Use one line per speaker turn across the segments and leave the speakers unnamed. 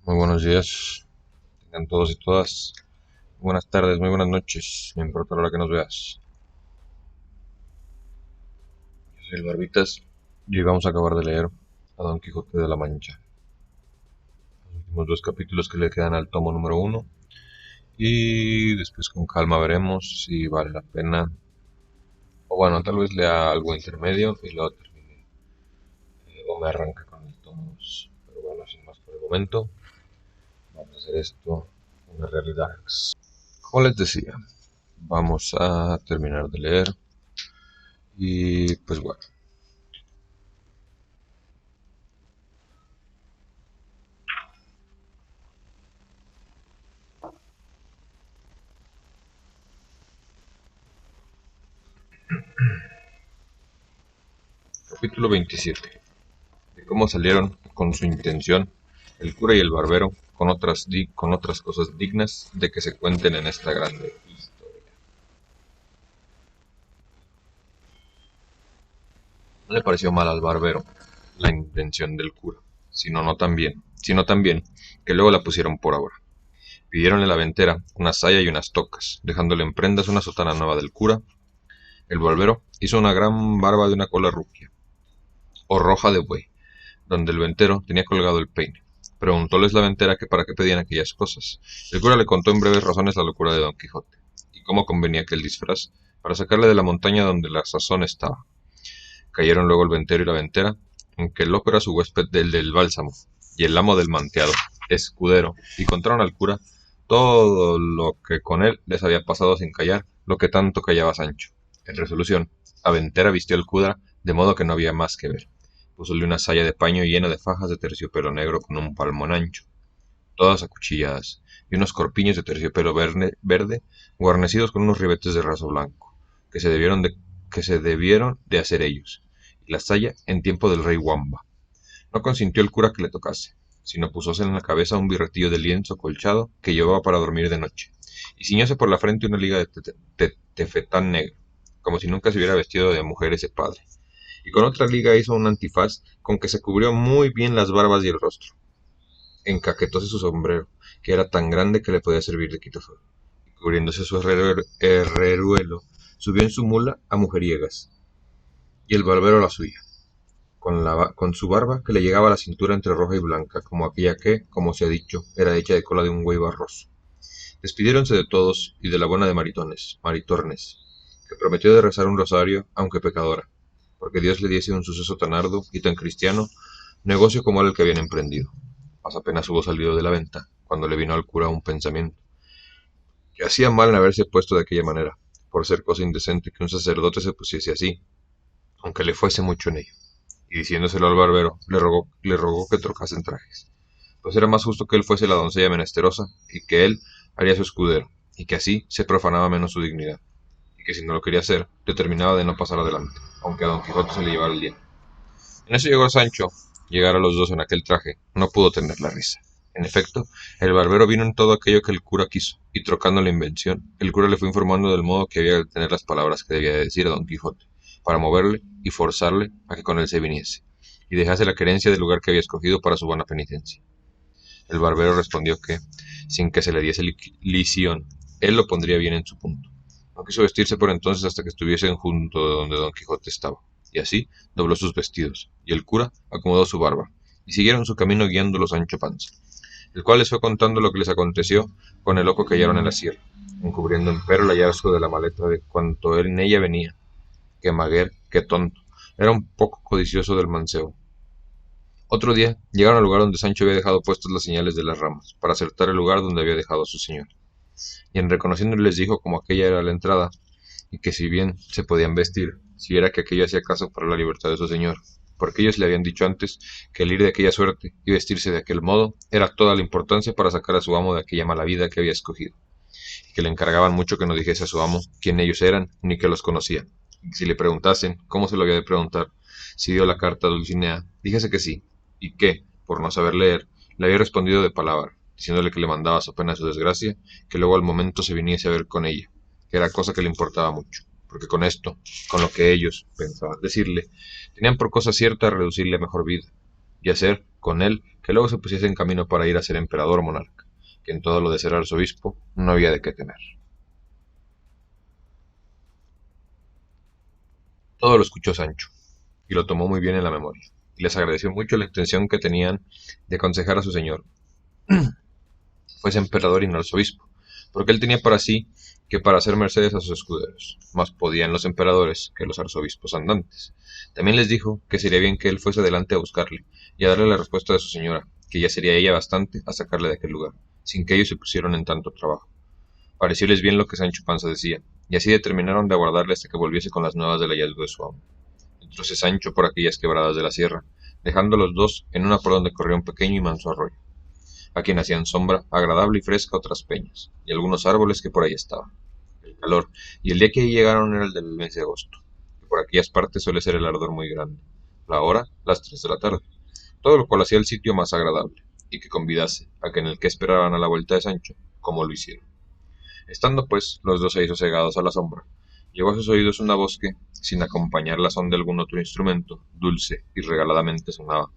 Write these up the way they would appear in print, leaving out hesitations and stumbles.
Muy buenos días, tengan todos y todas. Buenas tardes, muy buenas noches, no importa la hora que nos veas. Yo soy el Barbitas y hoy vamos a acabar de leer a Don Quijote de la Mancha. Los últimos dos capítulos que le quedan al tomo número uno. Y después con calma veremos si vale la pena. O bueno, tal vez lea algo intermedio y luego termine. O me arranque con el tomo 2. Pero bueno, sin más por el momento, vamos a hacer esto una realidad. Como les decía, vamos a terminar de leer. Y pues bueno, capítulo 27. De cómo salieron con su intención el cura y el barbero con otras cosas dignas de que se cuenten en esta grande historia. No le pareció mal al barbero la intención del cura, sino también que luego la pusieron por obra. Pidieronle a la ventera una saya y unas tocas, dejándole en prendas una sotana nueva del cura. El barbero hizo una gran barba de una cola rubia, o roja de buey, donde el ventero tenía colgado el peine. Preguntóles la ventera que para qué pedían aquellas cosas. El cura le contó en breves razones la locura de Don Quijote, y cómo convenía aquel disfraz para sacarle de la montaña donde la sazón estaba. Cayeron luego el ventero y la ventera, aunque el loco era su huésped del bálsamo, y el amo del manteado, escudero, y contaron al cura todo lo que con él les había pasado sin callar, lo que tanto callaba Sancho. En resolución, a ventera vistió el cura, de modo que no había más que ver. Púsole una saya de paño llena de fajas de terciopelo negro con un palmón ancho, todas acuchilladas, y unos corpiños de terciopelo verde, guarnecidos con unos ribetes de raso blanco, que se debieron de hacer ellos, y la saya en tiempo del rey Wamba. No consintió el cura que le tocase, sino púsose en la cabeza un birretillo de lienzo colchado que llevaba para dormir de noche, y ciñóse por la frente una liga de tefetán negro, como si nunca se hubiera vestido de mujer ese padre, y con otra liga hizo un antifaz con que se cubrió muy bien las barbas y el rostro. Encaquetóse su sombrero, que era tan grande que le podía servir de quitasol, y cubriéndose su herreruelo, subió en su mula a mujeriegas, y el barbero a la suya, con su barba que le llegaba a la cintura entre roja y blanca, como aquella que, como se ha dicho, era hecha de cola de un buey barroso. Despidiéronse de todos y de la buena de Maritornes, que prometió de rezar un rosario, aunque pecadora, porque Dios le diese un suceso tan arduo y tan cristiano, negocio como era el que habían emprendido. Mas apenas hubo salido de la venta, cuando le vino al cura un pensamiento, que hacía mal en haberse puesto de aquella manera, por ser cosa indecente que un sacerdote se pusiese así, aunque le fuese mucho en ello. Y diciéndoselo al barbero, le rogó que trocasen trajes, pues era más justo que él fuese la doncella menesterosa, y que él haría su escudero, y que así se profanaba menos su dignidad, y que si no lo quería hacer, determinaba de no pasar adelante, aunque a Don Quijote se le llevara el día. En eso llegó Sancho. Llegar a los dos en aquel traje no pudo tener la risa. En efecto, el barbero vino en todo aquello que el cura quiso, y trocando la invención, el cura le fue informando del modo que había de tener las palabras que debía de decir a Don Quijote, para moverle y forzarle a que con él se viniese, y dejase la querencia del lugar que había escogido para su buena penitencia. El barbero respondió que, sin que se le diese lición, él lo pondría bien en su punto. No quiso vestirse por entonces hasta que estuviesen junto de donde Don Quijote estaba, y así dobló sus vestidos, y el cura acomodó su barba, y siguieron su camino guiándolo Sancho Panza, el cual les fue contando lo que les aconteció con el loco que hallaron en la sierra, encubriendo empero el hallazgo de la maleta de cuanto él en ella venía, que maguer, que tonto, era un poco codicioso del mancebo. Otro día llegaron al lugar donde Sancho había dejado puestas las señales de las ramas, para acertar el lugar donde había dejado a su señor. Y en reconociéndole les dijo como aquella era la entrada, y que si bien se podían vestir, si era que aquello hacía caso para la libertad de su señor, porque ellos le habían dicho antes que el ir de aquella suerte y vestirse de aquel modo era toda la importancia para sacar a su amo de aquella mala vida que había escogido, y que le encargaban mucho que no dijese a su amo quién ellos eran ni que los conocía, y que si le preguntasen cómo se lo había de preguntar, si dio la carta a Dulcinea, dijese que sí, y que, por no saber leer, le había respondido de palabra, diciéndole que le mandaba su pena su desgracia, que luego al momento se viniese a ver con ella, que era cosa que le importaba mucho, porque con esto, con lo que ellos pensaban decirle, tenían por cosa cierta reducirle a mejor vida, y hacer con él que luego se pusiese en camino para ir a ser emperador o monarca, que en todo lo de ser arzobispo no había de qué temer. Todo lo escuchó Sancho, y lo tomó muy bien en la memoria, y les agradeció mucho la intención que tenían de aconsejar a su señor fuese emperador y no arzobispo, porque él tenía para sí que para hacer mercedes a sus escuderos, más podían los emperadores que los arzobispos andantes. También les dijo que sería bien que él fuese adelante a buscarle y a darle la respuesta de su señora, que ya sería ella bastante a sacarle de aquel lugar, sin que ellos se pusieran en tanto trabajo. Parecióles bien lo que Sancho Panza decía, y así determinaron de aguardarle hasta que volviese con las nuevas del hallazgo de su amo. Entróse Sancho por aquellas quebradas de la sierra, dejando los dos en una por donde corría un pequeño y manso arroyo, a quien hacían sombra agradable y fresca otras peñas, y algunos árboles que por ahí estaban. El calor, y el día que allí llegaron era el del mes de agosto, que por aquellas partes suele ser el ardor muy grande. La hora, las 3 de la tarde, todo lo cual hacía el sitio más agradable, y que convidase a que en el que esperaban a la vuelta de Sancho, como lo hicieron. Estando pues los dos ahí sosegados a la sombra, llegó a sus oídos una voz que, sin acompañar la son de algún otro instrumento, dulce y regaladamente sonaba,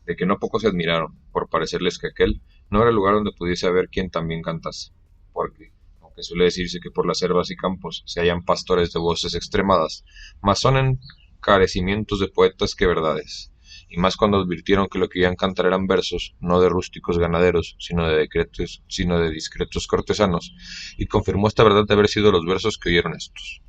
de que no poco se admiraron, por parecerles que aquel no era el lugar donde pudiese haber quien también cantase, porque, aunque suele decirse que por las selvas y campos se hallan pastores de voces extremadas, más son encarecimientos de poetas que verdades, y más cuando advirtieron que lo que iban a cantar eran versos, no de rústicos ganaderos, sino de discretos cortesanos, y confirmó esta verdad de haber sido los versos que oyeron estos.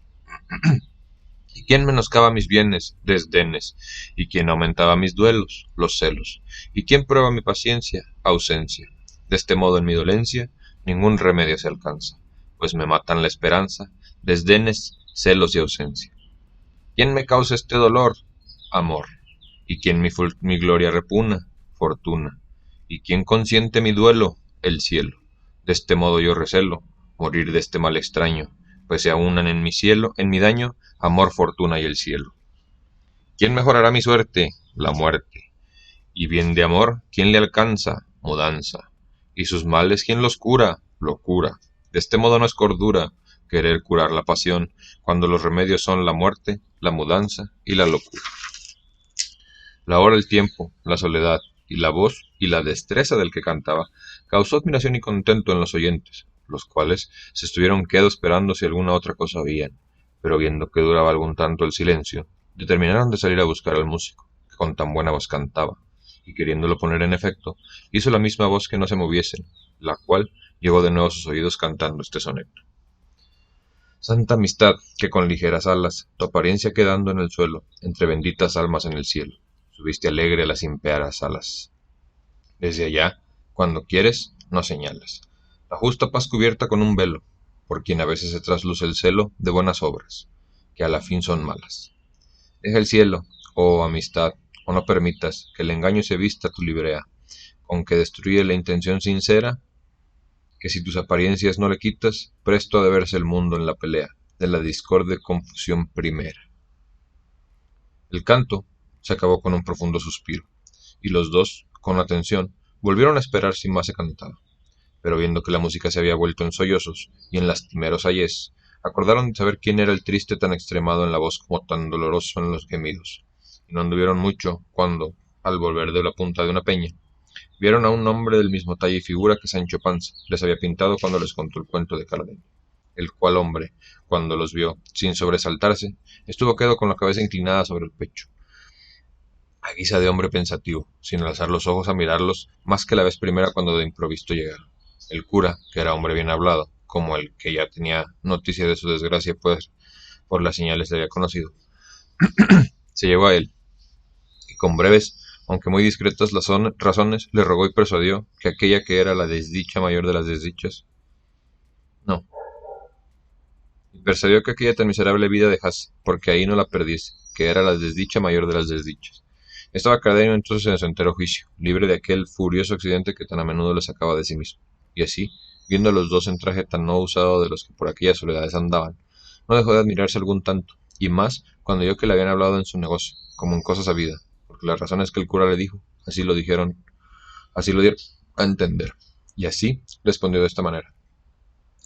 ¿Y quién menoscaba mis bienes? Desdenes. ¿Y quién aumentaba mis duelos? Los celos. ¿Y quién prueba mi paciencia? Ausencia. De este modo en mi dolencia ningún remedio se alcanza, pues me matan la esperanza, desdenes, celos y ausencia. ¿Quién me causa este dolor? Amor. ¿Y quién mi gloria repugna? Fortuna. ¿Y quién consiente mi duelo? El cielo. De este modo yo recelo morir de este mal extraño, pues se aunan en mi cielo, en mi daño, amor, fortuna y el cielo. ¿Quién mejorará mi suerte? La muerte. Y bien de amor, ¿quién le alcanza? Mudanza. Y sus males, ¿quién los cura? Locura. De este modo no es cordura querer curar la pasión, cuando los remedios son la muerte, la mudanza y la locura. La hora, el tiempo, la soledad, y la voz y la destreza del que cantaba, causó admiración y contento en los oyentes, los cuales se estuvieron quedo esperando si alguna otra cosa oían, pero viendo que duraba algún tanto el silencio, determinaron de salir a buscar al músico, que con tan buena voz cantaba, y queriéndolo poner en efecto, hizo la misma voz que no se moviesen, la cual llegó de nuevo a sus oídos cantando este soneto. Santa amistad, que con ligeras alas, tu apariencia quedando en el suelo, entre benditas almas en el cielo, subiste alegre a las impías alas. Desde allá, cuando quieres, no señalas. La justa paz cubierta con un velo, por quien a veces se trasluce el celo de buenas obras, que a la fin son malas. Deja el cielo, oh amistad, o no permitas que el engaño se vista tu librea, con que destruye la intención sincera, que si tus apariencias no le quitas, presto ha de verse el mundo en la pelea, de la discorde confusión primera. El canto se acabó con un profundo suspiro, y los dos, con atención, volvieron a esperar si más se cantaba. Pero viendo que la música se había vuelto en sollozos y en lastimeros ayes, acordaron de saber quién era el triste tan extremado en la voz como tan doloroso en los gemidos, y no anduvieron mucho cuando, al volver de la punta de una peña, vieron a un hombre del mismo talla y figura que Sancho Panza les había pintado cuando les contó el cuento de Cardenio, el cual hombre, cuando los vio, sin sobresaltarse, estuvo quedo con la cabeza inclinada sobre el pecho, a guisa de hombre pensativo, sin alzar los ojos a mirarlos más que la vez primera cuando de improviso llegaron. El cura, que era hombre bien hablado, como el que ya tenía noticia de su desgracia, pues por las señales le había conocido, se llevó a él, y con breves, aunque muy discretas razones, le rogó y persuadió que aquella que era la desdicha mayor de las desdichas, no, y persuadió que aquella tan miserable vida dejase, porque ahí no la perdiese, que era la desdicha mayor de las desdichas. Estaba Cardenio entonces en su entero juicio, libre de aquel furioso accidente que tan a menudo le sacaba de sí mismo, y así, viendo a los dos en traje tan no usado de los que por aquellas soledades andaban, no dejó de admirarse algún tanto, y más cuando oyó que le habían hablado en su negocio, como en cosa sabida, porque las razones que el cura le dijo, así lo dieron a entender, y así respondió de esta manera.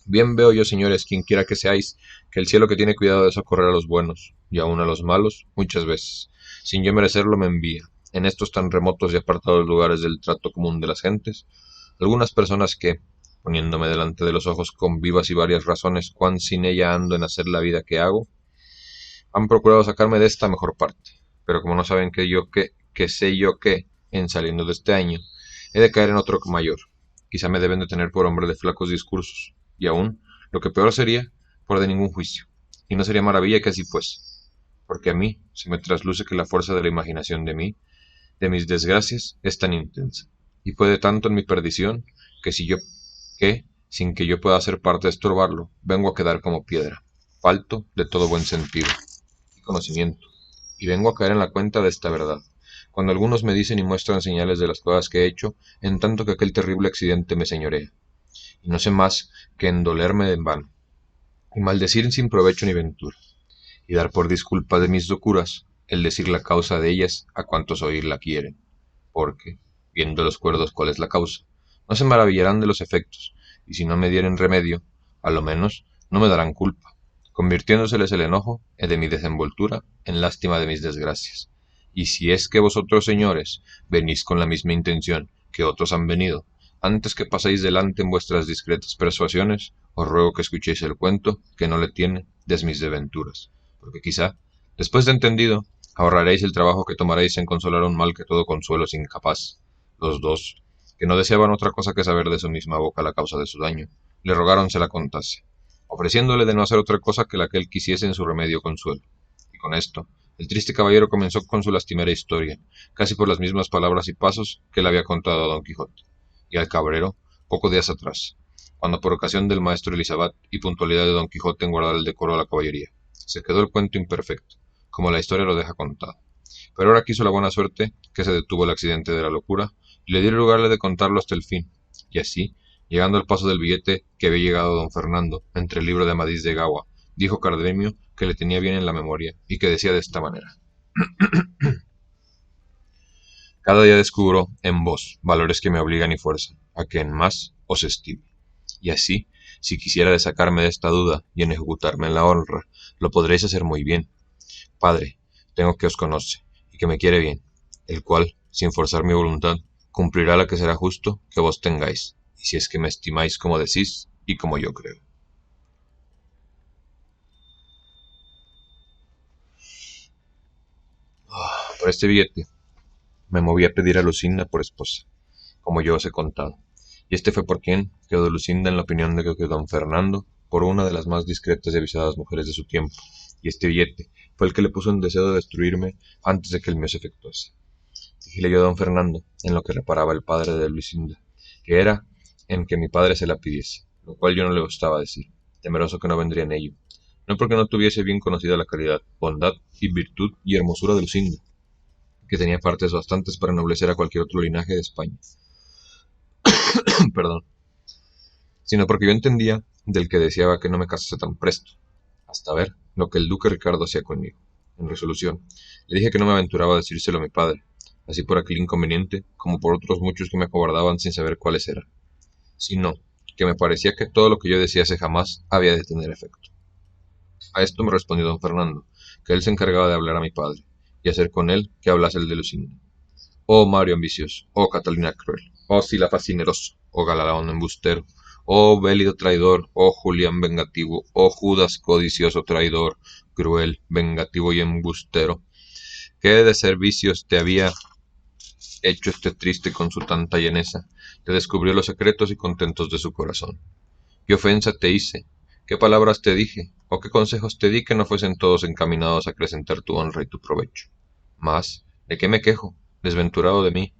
Bien veo yo, señores, quien quiera que seáis, que el cielo que tiene cuidado de socorrer a los buenos, y aun a los malos, muchas veces, sin yo merecerlo, me envía, en estos tan remotos y apartados lugares del trato común de las gentes, algunas personas que, poniéndome delante de los ojos con vivas y varias razones cuán sin ella ando en hacer la vida que hago, han procurado sacarme de esta mejor parte, pero como no saben que sé yo que, en saliendo de este año, he de caer en otro mayor, quizá me deben de tener por hombre de flacos discursos, y aún, lo que peor sería, por de ningún juicio, y no sería maravilla que así fuese, porque a mí se me trasluce que la fuerza de la imaginación de mis desgracias, es tan intensa, y puede tanto en mi perdición, que si yo, que, sin que yo pueda ser parte de estorbarlo, vengo a quedar como piedra, falto de todo buen sentido y conocimiento, y vengo a caer en la cuenta de esta verdad, cuando algunos me dicen y muestran señales de las cosas que he hecho, en tanto que aquel terrible accidente me señorea, y no sé más que endolerme en vano, y maldecir sin provecho ni ventura, y dar por disculpa de mis locuras el decir la causa de ellas a cuantos oírla quieren, porque, viendo los cuerdos cuál es la causa, no se maravillarán de los efectos, y si no me dieren remedio, a lo menos no me darán culpa, convirtiéndoseles el enojo de mi desenvoltura en lástima de mis desgracias. Y si es que vosotros, señores, venís con la misma intención que otros han venido, antes que paséis delante en vuestras discretas persuasiones, os ruego que escuchéis el cuento que no le tiene de mis desventuras, porque quizá, después de entendido, ahorraréis el trabajo que tomaréis en consolar un mal que todo consuelo es incapaz. Los dos, que no deseaban otra cosa que saber de su misma boca la causa de su daño, le rogaron se la contase, ofreciéndole de no hacer otra cosa que la que él quisiese en su remedio consuelo. Y con esto, el triste caballero comenzó con su lastimera historia, casi por las mismas palabras y pasos que le había contado a don Quijote, y al cabrero, pocos días atrás, cuando por ocasión del maestro Elisabat y puntualidad de don Quijote en guardar el decoro a la caballería, se quedó el cuento imperfecto, como la historia lo deja contado. Pero ahora quiso la buena suerte que se detuvo el accidente de la locura y le dio lugar de contarlo hasta el fin, y así, llegando al paso del billete que había llegado don Fernando entre el libro de Amadís de Gawa, dijo Cardenio que le tenía bien en la memoria y que decía de esta manera: cada día descubro en vos valores que me obligan y fuerzan a que en más os estime, y así, si quisiera sacarme de esta duda y en ejecutarme en la honra, lo podréis hacer muy bien. Padre, tengo que os conoce y que me quiere bien, el cual, sin forzar mi voluntad, cumplirá la que será justo que vos tengáis, y si es que me estimáis como decís y como yo creo. Por este billete me moví a pedir a Lucinda por esposa, como yo os he contado, y este fue por quien quedó Lucinda en la opinión de que don Fernando por una de las más discretas y avisadas mujeres de su tiempo, y este billete fue el que le puso en deseo de destruirme antes de que el mío se efectuase. Dijile yo a don Fernando, en lo que reparaba el padre de Lucinda, que era en que mi padre se la pidiese, lo cual yo no le gustaba decir, temeroso que no vendría en ello, no porque no tuviese bien conocida la calidad, bondad y virtud y hermosura de Lucinda, que tenía partes bastantes para ennoblecer a cualquier otro linaje de España, perdón, sino porque yo entendía del que deseaba que no me casase tan presto, hasta ver lo que el duque Ricardo hacía conmigo. En resolución, le dije que no me aventuraba a decírselo a mi padre, así por aquel inconveniente como por otros muchos que me acobardaban sin saber cuáles eran, sino que me parecía que todo lo que yo desease jamás había de tener efecto. A esto me respondió don Fernando, que él se encargaba de hablar a mi padre, y hacer con él que hablase el de Lucinda. Oh Mario ambicioso, oh Catalina cruel, oh Sila fascineroso, oh Galalón embustero, oh Bélido traidor, oh Julián vengativo, oh Judas codicioso traidor, cruel, vengativo y embustero, ¿qué de servicios te había hecho este triste con su tanta llaneza? Te descubrió los secretos y contentos de su corazón. ¿Qué ofensa te hice? ¿Qué palabras te dije? ¿O qué consejos te di que no fuesen todos encaminados a acrecentar tu honra y tu provecho? Mas, ¿de qué me quejo, desventurado de mí?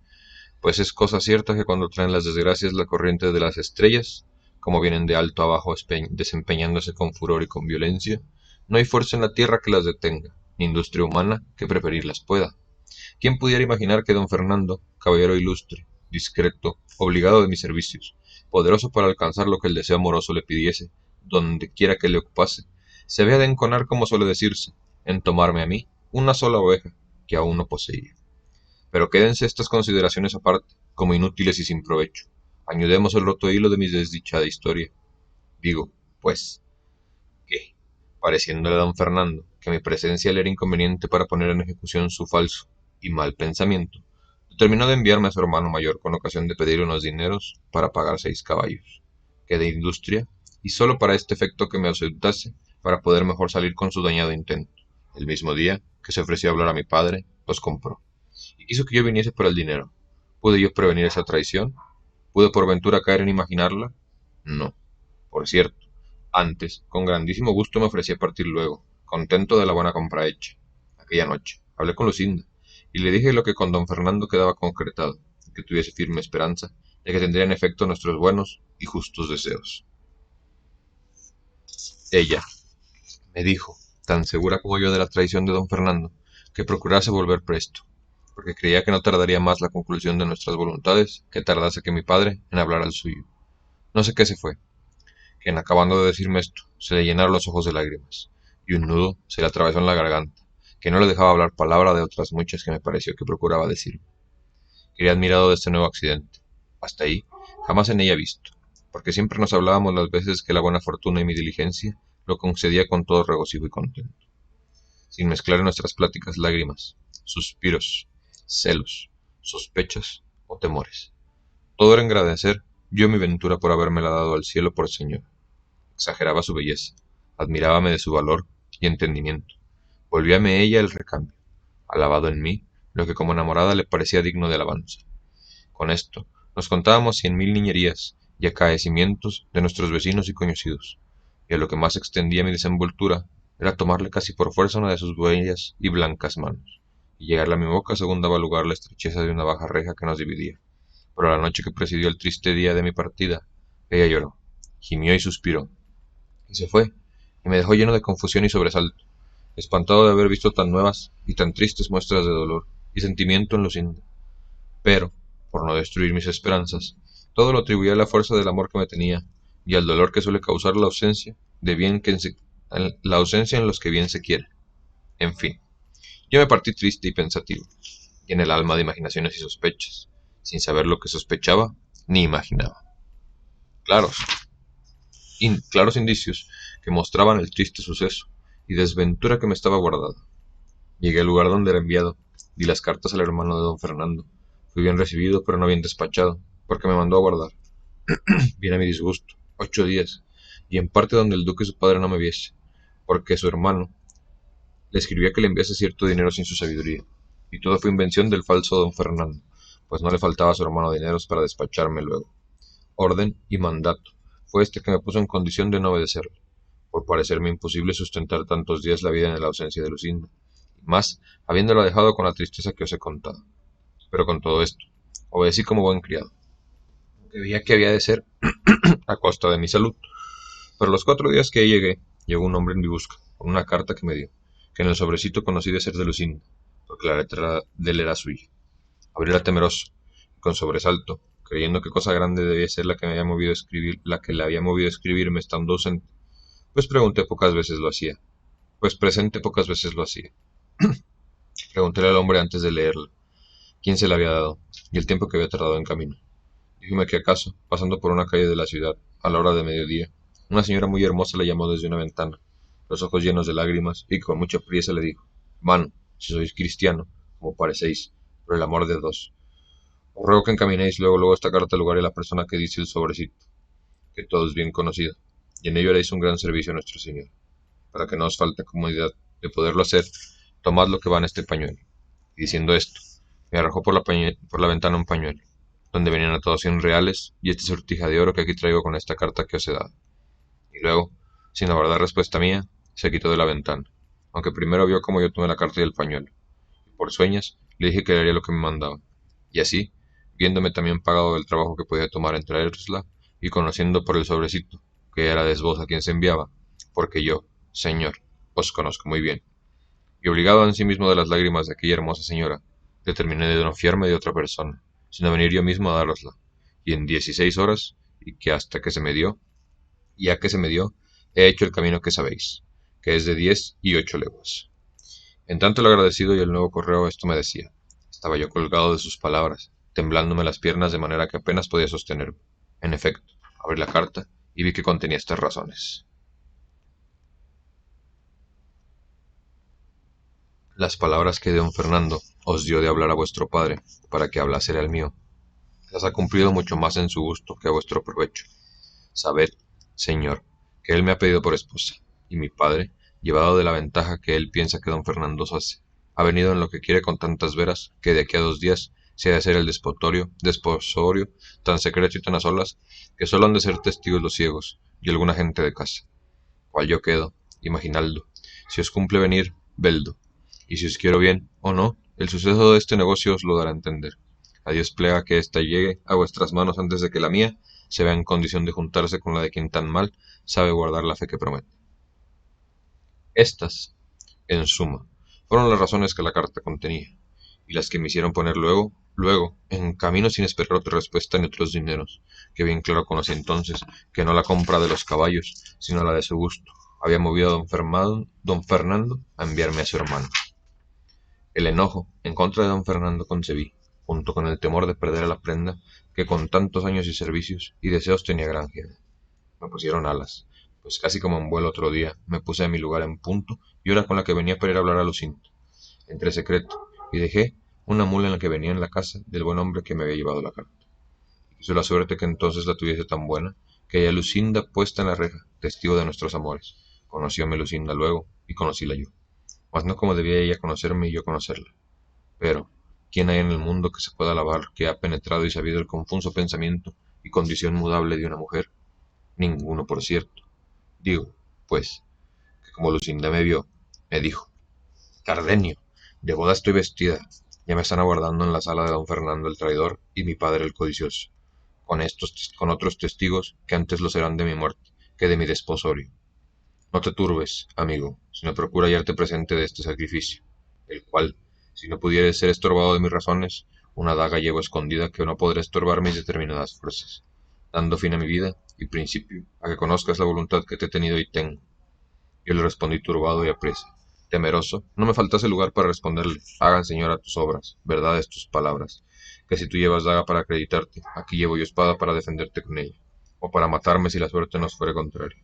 Pues es cosa cierta que cuando traen las desgracias la corriente de las estrellas, como vienen de alto a bajo desempeñándose con furor y con violencia, no hay fuerza en la tierra que las detenga, ni industria humana que preferirlas pueda. ¿Quién pudiera imaginar que don Fernando, caballero ilustre, discreto, obligado de mis servicios, poderoso para alcanzar lo que el deseo amoroso le pidiese, donde quiera que le ocupase, se había de enconar, como suele decirse, en tomarme a mí una sola oveja que aún no poseía? Pero quédense estas consideraciones aparte, como inútiles y sin provecho. Añudemos el roto hilo de mi desdichada historia. Digo, pues, que, pareciéndole a don Fernando que mi presencia le era inconveniente para poner en ejecución su falso y mal pensamiento, determinó de enviarme a su hermano mayor con ocasión de pedirle unos dineros para pagar 6 caballos, que de industria, y solo para este efecto que me ausentase, para poder mejor salir con su dañado intento. El mismo día que se ofreció a hablar a mi padre, los compró, y quiso que yo viniese por el dinero. ¿Pude yo prevenir esa traición? ¿Pude por ventura caer en imaginarla? No. Por cierto, antes, con grandísimo gusto me ofrecí a partir luego, contento de la buena compra hecha. Aquella noche, hablé con Lucinda, y le dije lo que con don Fernando quedaba concretado, y que tuviese firme esperanza de que tendrían efecto nuestros buenos y justos deseos. Ella me dijo, tan segura como yo de la traición de don Fernando, que procurase volver presto, porque creía que no tardaría más la conclusión de nuestras voluntades que tardase que mi padre en hablar al suyo. No sé qué se fue, que en acabando de decirme esto, se le llenaron los ojos de lágrimas, y un nudo se le atravesó en la garganta, que no le dejaba hablar palabra de otras muchas que me pareció que procuraba decir. Quedé admirado de este nuevo accidente. Hasta ahí, jamás en ella visto, porque siempre nos hablábamos las veces que la buena fortuna y mi diligencia lo concedía con todo regocijo y contento, sin mezclar en nuestras pláticas lágrimas, suspiros, celos, sospechas o temores. Todo era agradecer yo mi ventura por habérmela dado al cielo por señor. Exageraba su belleza, admirábame de su valor y entendimiento. Volvíame ella el recambio, alabado en mí lo que como enamorada le parecía digno de alabanza. Con esto nos contábamos 100.000 niñerías y acaecimientos de nuestros vecinos y conocidos, y a lo que más extendía mi desenvoltura era tomarle casi por fuerza una de sus bellas y blancas manos, y llegarle a mi boca según daba lugar la estrecheza de una baja reja que nos dividía. Pero la noche que presidió el triste día de mi partida, ella lloró, gimió y suspiró, y se fue, y me dejó lleno de confusión y sobresalto, espantado de haber visto tan nuevas y tan tristes muestras de dolor y sentimiento en Lucinda. Pero, por no destruir mis esperanzas, todo lo atribuía a la fuerza del amor que me tenía y al dolor que suele causar la ausencia de bien que la ausencia en los que bien se quiere. En fin, yo me partí triste y pensativo, y en el alma de imaginaciones y sospechas, sin saber lo que sospechaba ni imaginaba. Claros, claros indicios que mostraban el triste suceso y desventura que me estaba guardada. Llegué al lugar donde era enviado, di las cartas al hermano de don Fernando. Fui bien recibido, pero no bien despachado, porque me mandó a guardar, bien a mi disgusto, 8 días, y en parte donde el duque y su padre no me viese, porque su hermano le escribía que le enviase cierto dinero sin su sabiduría, y todo fue invención del falso don Fernando, pues no le faltaba a su hermano dineros para despacharme luego. Orden y mandato fue este que me puso en condición de no obedecerle, por parecerme imposible sustentar tantos días la vida en la ausencia de Lucinda, y más habiéndola dejado con la tristeza que os he contado. Pero con todo esto, obedecí como buen criado, que veía que había de ser a costa de mi salud. Pero los 4 días que llegué, llegó un hombre en mi busca, con una carta que me dio, que en el sobrecito conocí de ser de Lucinda, porque la letra de él era suya. Abriera temeroso, y con sobresalto, creyendo que cosa grande debía ser la que me había movido a escribir, la que le había movido a escribirme estando ausente, pues pregunté pocas veces lo hacía, pues presente pocas veces lo hacía. Preguntéle al hombre antes de leerla, quién se la había dado, y el tiempo que había tardado en camino. Díjome que acaso, pasando por una calle de la ciudad, a la hora de mediodía, una señora muy hermosa le llamó desde una ventana, los ojos llenos de lágrimas, y con mucha prisa le dijo, hermano, si sois cristiano, como parecéis, por el amor de Dios, os ruego que encaminéis luego esta carta al lugar y a la persona que dice el sobrecito, que todo es bien conocido, y en ello haréis un gran servicio a nuestro Señor. Para que no os falte comodidad de poderlo hacer, tomad lo que va en este pañuelo. Y diciendo esto, me arrojó por la ventana un pañuelo, donde venían atados 100 reales y esta sortija de oro que aquí traigo con esta carta que os he dado. Y luego, sin aguardar respuesta mía, se quitó de la ventana, aunque primero vio cómo yo tomé la carta y el pañuelo, y por sueñas le dije que le haría lo que me mandaba. Y así, viéndome también pagado del trabajo que podía tomar en traérosla, y conociendo por el sobrecito que era de vos a quien se enviaba, porque yo, señor, os conozco muy bien, y obligado en sí mismo de las lágrimas de aquella hermosa señora, determiné de no fiarme de otra persona, sino venir yo mismo a dárosla, y en 16 horas, y que hasta que se me dio, y a que se me dio, he hecho el camino que sabéis, que es de 10 y 8 leguas. En tanto el agradecido y el nuevo correo esto me decía, estaba yo colgado de sus palabras, temblándome las piernas de manera que apenas podía sostenerme. En efecto, abrí la carta y vi que contenía estas razones. Las palabras que don Fernando os dio de hablar a vuestro padre, para que hablase al mío, las ha cumplido mucho más en su gusto que a vuestro provecho. Sabed, señor, que él me ha pedido por esposa, y mi padre, llevado de la ventaja que él piensa que don Fernando os hace, ha venido en lo que quiere con tantas veras, que de aquí a 2 días se ha de hacer el desposorio tan secreto y tan a solas, que solo han de ser testigos los ciegos, y alguna gente de casa, cual yo quedo, imaginaldo, si os cumple venir, veldo, y si os quiero bien o no, el suceso de este negocio os lo dará a entender. A Dios plega que ésta llegue a vuestras manos antes de que la mía se vea en condición de juntarse con la de quien tan mal sabe guardar la fe que promete. Estas, en suma, fueron las razones que la carta contenía, y las que me hicieron poner luego, en camino sin esperar otra respuesta ni otros dineros, que bien claro conocí entonces que no la compra de los caballos, sino la de su gusto, había movido a don Fernando a enviarme a su hermano. El enojo en contra de don Fernando concebí, junto con el temor de perder a la prenda que con tantos años y servicios y deseos tenía granjeada. Me pusieron alas, pues casi como en vuelo otro día me puse en mi lugar en punto y hora con la que venía para ir a hablar a Lucinda. Entré secreto y dejé una mula en la que venía en la casa del buen hombre que me había llevado la carta. Y quiso la suerte que entonces la tuviese tan buena que hallé a Lucinda puesta en la reja, testigo de nuestros amores. Conocióme Lucinda luego y conocíla yo, mas no como debía ella conocerme y yo conocerla. Pero, ¿quién hay en el mundo que se pueda alabar que ha penetrado y sabido el confuso pensamiento y condición mudable de una mujer? Ninguno, por cierto. Digo, pues, que como Lucinda me vio, me dijo: Cardenio, de boda estoy vestida. Ya me están aguardando en la sala de don Fernando el traidor y mi padre el codicioso, con otros testigos que antes lo serán de mi muerte que de mi desposorio. No te turbes, amigo, sino procura hallarte presente de este sacrificio, el cual, si no pudiere ser estorbado de mis razones, una daga llevo escondida que no podrá estorbar mis determinadas fuerzas, dando fin a mi vida y principio a que conozcas la voluntad que te he tenido y tengo. Yo le respondí turbado y apresa, temeroso, no me faltase lugar para responderle: hagan, señora, tus obras, verdades tus palabras, que si tú llevas daga para acreditarte, aquí llevo yo espada para defenderte con ella, o para matarme si la suerte nos fuere contraria.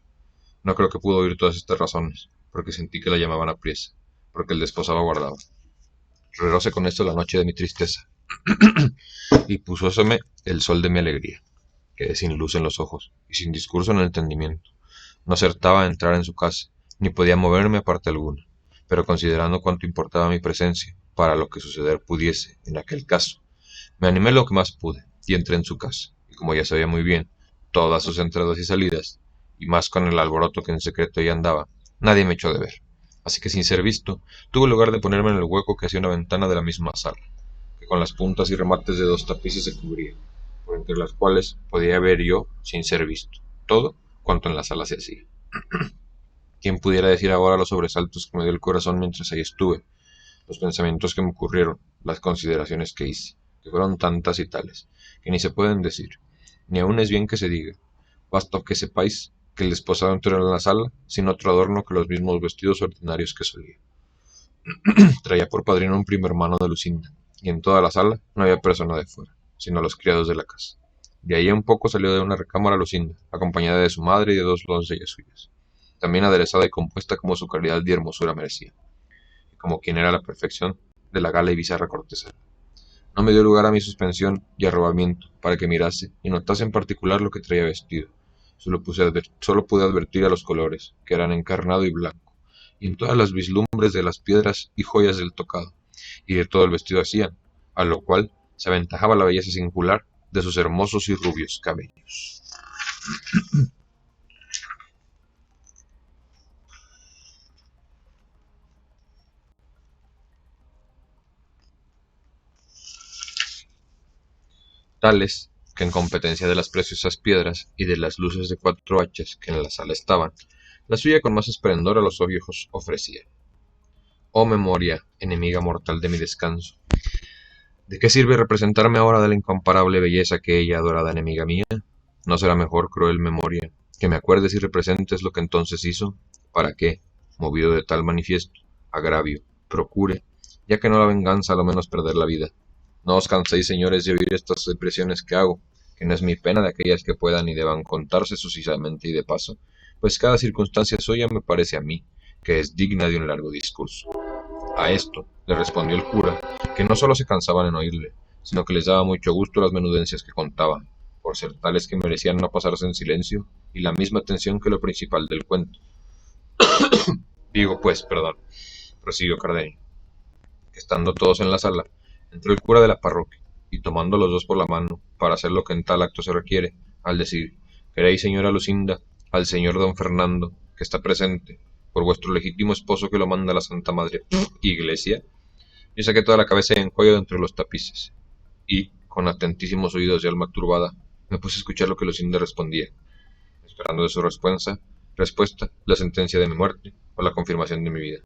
No creo que pudo oír todas estas razones, porque sentí que la llamaban apriesa, porque el desposado aguardaba. Reróse con esto la noche de mi tristeza, y púsoseme el sol de mi alegría. Quedé sin luz en los ojos, y sin discurso en el entendimiento. No acertaba a entrar en su casa, ni podía moverme a parte alguna, pero considerando cuánto importaba mi presencia para lo que suceder pudiese en aquel caso, me animé lo que más pude, y entré en su casa, y como ya sabía muy bien todas sus entradas y salidas, y más con el alboroto que en secreto ella andaba, nadie me echó de ver. Así que sin ser visto, tuve lugar de ponerme en el hueco que hacía una ventana de la misma sala, que con las puntas y remates de 2 tapices se cubría, por entre las cuales podía ver yo, sin ser visto, todo cuanto en la sala se hacía. ¿Quién pudiera decir ahora los sobresaltos que me dio el corazón mientras ahí estuve, los pensamientos que me ocurrieron, las consideraciones que hice, que fueron tantas y tales, que ni se pueden decir, ni aun es bien que se diga? Basta que sepáis que el desposado entró en la sala sin otro adorno que los mismos vestidos ordinarios que solía. Traía por padrino un primo hermano de Lucinda, y en toda la sala no había persona de fuera, sino los criados de la casa. De ahí a un poco salió de una recámara Lucinda, acompañada de su madre y de 2 doncellas suyas, también aderezada y compuesta como su calidad y hermosura merecía, y como quien era la perfección de la gala y bizarra cortesana. No me dio lugar a mi suspensión y arrobamiento para que mirase y notase en particular lo que traía vestido. Solo pude advertir a los colores, que eran encarnado y blanco, y en todas las vislumbres de las piedras y joyas del tocado, y de todo el vestido hacían, a lo cual se aventajaba la belleza singular de sus hermosos y rubios cabellos. Tales, que en competencia de las preciosas piedras y de las luces de 4 hachas que en la sala estaban, la suya con más esplendor a los ojos ofrecía. Oh memoria, enemiga mortal de mi descanso, ¿de qué sirve representarme ahora de la incomparable belleza que ella, adorada enemiga mía? ¿No será mejor, cruel memoria, que me acuerdes y representes lo que entonces hizo, para que, movido de tal manifiesto agravio, procure, ya que no la venganza, a lo menos perder la vida? No os canséis, señores, de oír estas expresiones que hago, que no es mi pena de aquellas que puedan y deban contarse sucisamente y de paso, pues cada circunstancia suya me parece a mí que es digna de un largo discurso. A esto le respondió el cura, que no solo se cansaban en oírle, sino que les daba mucho gusto las menudencias que contaba, por ser tales que merecían no pasarse en silencio y la misma atención que lo principal del cuento. Digo pues, perdón, prosiguió Cardenio, que estando todos en la sala, entró el cura de la parroquia, y tomando los dos por la mano, para hacer lo que en tal acto se requiere, al decir, queréis, señora Lucinda, al señor don Fernando, que está presente, por vuestro legítimo esposo que lo manda la Santa Madre Iglesia. Yo saqué toda la cabeza y encuello de entre los tapices, y, con atentísimos oídos y alma turbada, me puse a escuchar lo que Lucinda respondía, esperando de su respuesta la sentencia de mi muerte o la confirmación de mi vida.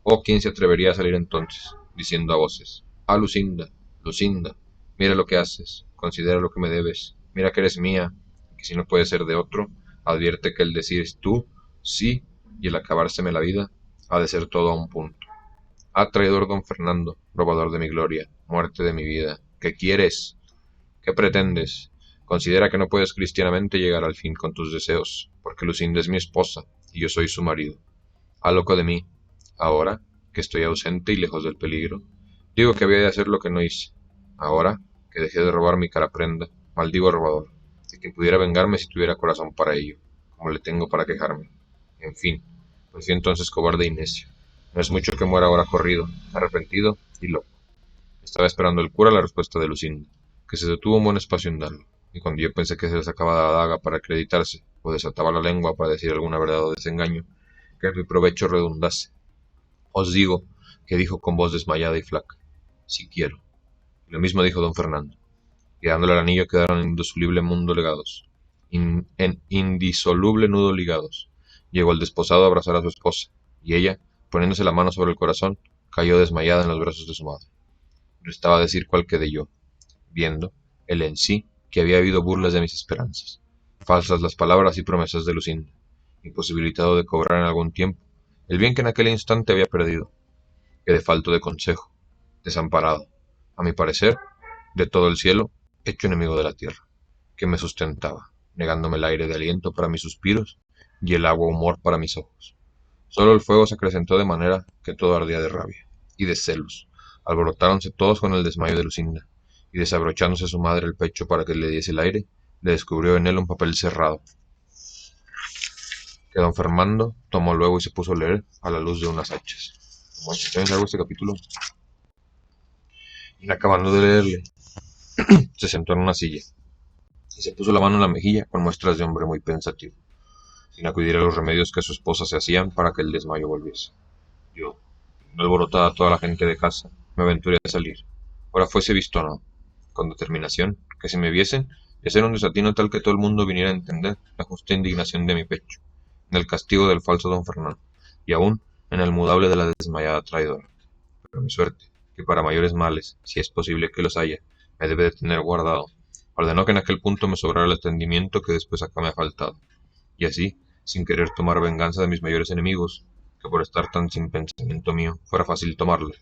Oh, ¿quién se atrevería a salir entonces, diciendo a voces, ah, Lucinda, Lucinda, mira lo que haces, considera lo que me debes, mira que eres mía, y que si no puede ser de otro, advierte que el decir es tú, sí, y el acabárseme la vida, ha de ser todo a un punto. Ah, traidor don Fernando, robador de mi gloria, muerte de mi vida, ¿qué quieres? ¿Qué pretendes? Considera que no puedes cristianamente llegar al fin con tus deseos, porque Lucinda es mi esposa, y yo soy su marido. Ah, loco de mí, ahora, que estoy ausente y lejos del peligro, digo que había de hacer lo que no hice. Ahora, que dejé de robar mi cara prenda, maldigo al robador, de quien pudiera vengarme si tuviera corazón para ello, como le tengo para quejarme. En fin, pues fui entonces cobarde y necio. No es mucho que muera ahora corrido, arrepentido y loco. Estaba esperando el cura la respuesta de Lucinda, que se detuvo un buen espacio en darlo, y cuando yo pensé que se le sacaba la daga para acreditarse, o desataba la lengua para decir alguna verdad o desengaño, que en mi provecho redundase. Os digo, que dijo con voz desmayada y flaca, si quiero. Y lo mismo dijo don Fernando, y dándole el anillo quedaron en indisoluble mundo legados, en indisoluble nudo ligados. Llegó el desposado a abrazar a su esposa, y ella, poniéndose la mano sobre el corazón, cayó desmayada en los brazos de su madre. Restaba decir cuál quedé yo, viendo, él en sí, que había habido burlas de mis esperanzas, falsas las palabras y promesas de Lucinda, imposibilitado de cobrar en algún tiempo el bien que en aquel instante había perdido, que de falto de consejo, desamparado, a mi parecer, de todo el cielo, hecho enemigo de la tierra, que me sustentaba, negándome el aire de aliento para mis suspiros y el agua humor para mis ojos. Solo el fuego se acrecentó de manera que todo ardía de rabia y de celos. Alborotáronse todos con el desmayo de Lucinda, y desabrochándose su madre el pecho para que le diese el aire, le descubrió en él un papel cerrado, que don Fernando tomó luego y se puso a leer a la luz de unas hachas. Como es algo este capítulo, y acabando de leerle, se sentó en una silla, y se puso la mano en la mejilla con muestras de hombre muy pensativo, sin acudir a los remedios que su esposa se hacían para que el desmayo volviese. Yo, no alborotada toda la gente de casa, me aventuré a salir. Ahora fuese visto o no, con determinación, que si me viesen, y hacer un desatino tal que todo el mundo viniera a entender la justa indignación de mi pecho, en el castigo del falso don Fernando, y aún en el mudable de la desmayada traidora. Pero mi suerte, que para mayores males, si es posible que los haya, me debe de tener guardado, ordenó que en aquel punto me sobrara el entendimiento que después acá me ha faltado, y así, sin querer tomar venganza de mis mayores enemigos, que por estar tan sin pensamiento mío fuera fácil tomarla,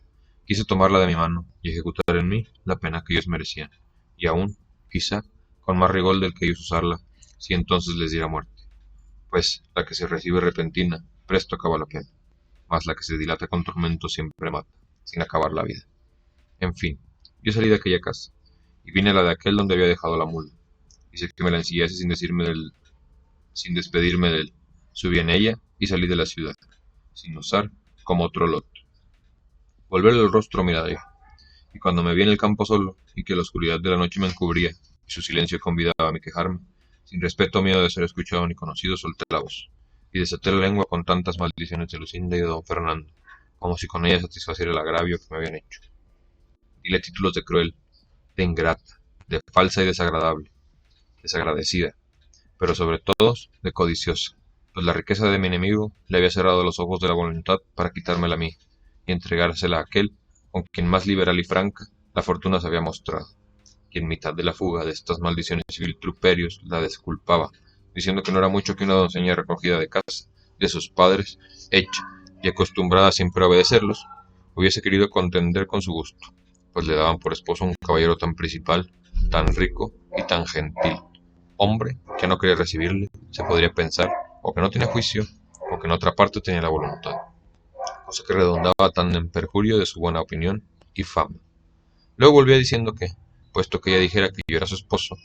quise tomarla de mi mano y ejecutar en mí la pena que ellos merecían, y aún, quizá, con más rigor del que ellos usarla, si entonces les diera muerte, pues la que se recibe repentina presto acaba la pena, mas la que se dilata con tormento siempre mata, sin acabar la vida. En fin, yo salí de aquella casa, y vine a la de aquel donde había dejado la mula. Hice que me la ensillase sin despedirme de él. Subí en ella y salí de la ciudad, sin osar, como otro lot, volverle el rostro a mi yo. Y cuando me vi en el campo solo, y que la oscuridad de la noche me encubría, y su silencio convidaba a mi quejarme, sin respeto o miedo de ser escuchado ni conocido, solté la voz, y desaté la lengua con tantas maldiciones de Lucinda y de don Fernando, como si con ella satisfaciera el agravio que me habían hecho. Dile títulos de cruel, de ingrata, de falsa y desagradable, desagradecida, pero sobre todo de codiciosa, pues la riqueza de mi enemigo le había cerrado los ojos de la voluntad para quitármela a mí y entregársela a aquel con quien más liberal y franca la fortuna se había mostrado, y en mitad de la fuga de estas maldiciones y vituperios la desculpaba, diciendo que no era mucho que una doncella recogida de casa, de sus padres, hecha y acostumbrada siempre a obedecerlos, hubiese querido contender con su gusto, pues le daban por esposo un caballero tan principal, tan rico y tan gentil, hombre que no quería recibirle, se podría pensar, o que no tenía juicio, o que en otra parte tenía la voluntad. cosa que redundaba tan en perjurio de su buena opinión y fama. Luego volvía diciendo que, puesto que ella dijera que yo era su esposo,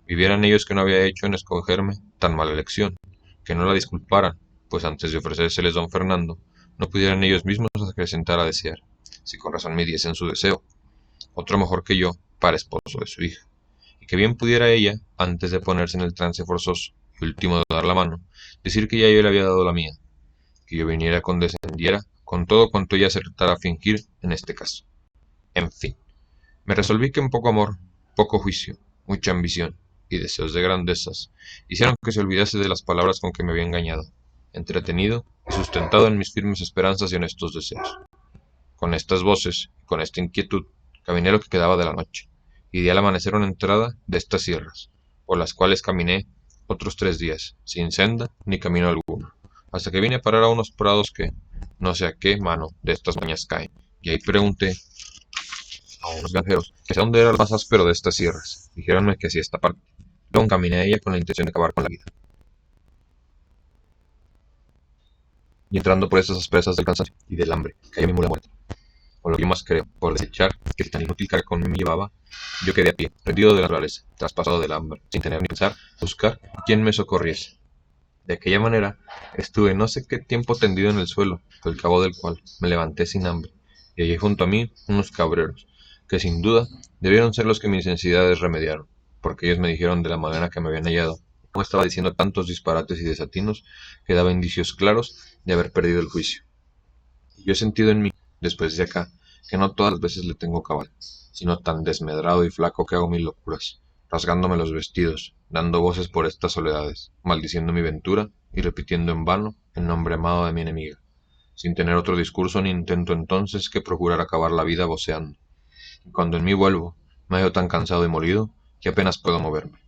vivieran ellos que no había hecho en escogerme tan mala elección, que no la disculparan, pues antes de ofrecérseles don Fernando, no pudieran ellos mismos acrecentar a desear, si con razón me diesen su deseo, otro mejor que yo para esposo de su hija, y que bien pudiera ella, antes de ponerse en el trance forzoso y último de dar la mano, decir que ya yo le había dado la mía, que yo viniera condescendiera con todo cuanto ella acertara a fingir en este caso. En fin, me resolví que en poco amor, poco juicio, mucha ambición y deseos de grandezas hicieron que se olvidase de las palabras con que me había engañado, entretenido y sustentado en mis firmes esperanzas y honestos deseos. Con estas voces y con esta inquietud caminé lo que quedaba de la noche, y di al amanecer una entrada de estas sierras, por las cuales caminé otros 3 días, sin senda ni camino alguno, hasta que vine a parar a unos prados que, no sé a qué mano de estas montañas caen, y ahí pregunté a unos granjeros que hacia dónde era el más áspero de estas sierras. Dijéronme que hacia esta parte. Luego caminé a ella con la intención de acabar con la vida. Y entrando por estas asperezas del cansancio y del hambre, cayó mi mula muerta. O lo que yo más creo, por desechar que tan inútil carga con mí me llevaba, yo quedé a pie, rendido de la naturaleza, traspasado del hambre, sin tener ni pensar, buscar quién me socorriese. De aquella manera estuve no sé qué tiempo tendido en el suelo, al cabo del cual me levanté sin hambre, y hallé junto a mí unos cabreros, que sin duda debieron ser los que mis necesidades remediaron, porque ellos me dijeron de la manera que me habían hallado, cómo estaba diciendo tantos disparates y desatinos, que daba indicios claros de haber perdido el juicio. Y yo he sentido en mí, después de acá, que no todas las veces le tengo cabal, sino tan desmedrado y flaco que hago mil locuras, rasgándome los vestidos, dando voces por estas soledades, maldiciendo mi ventura y repitiendo en vano el nombre amado de mi enemiga, sin tener otro discurso ni intento entonces que procurar acabar la vida voceando. Y cuando en mí vuelvo, me hallo tan cansado y molido que apenas puedo moverme.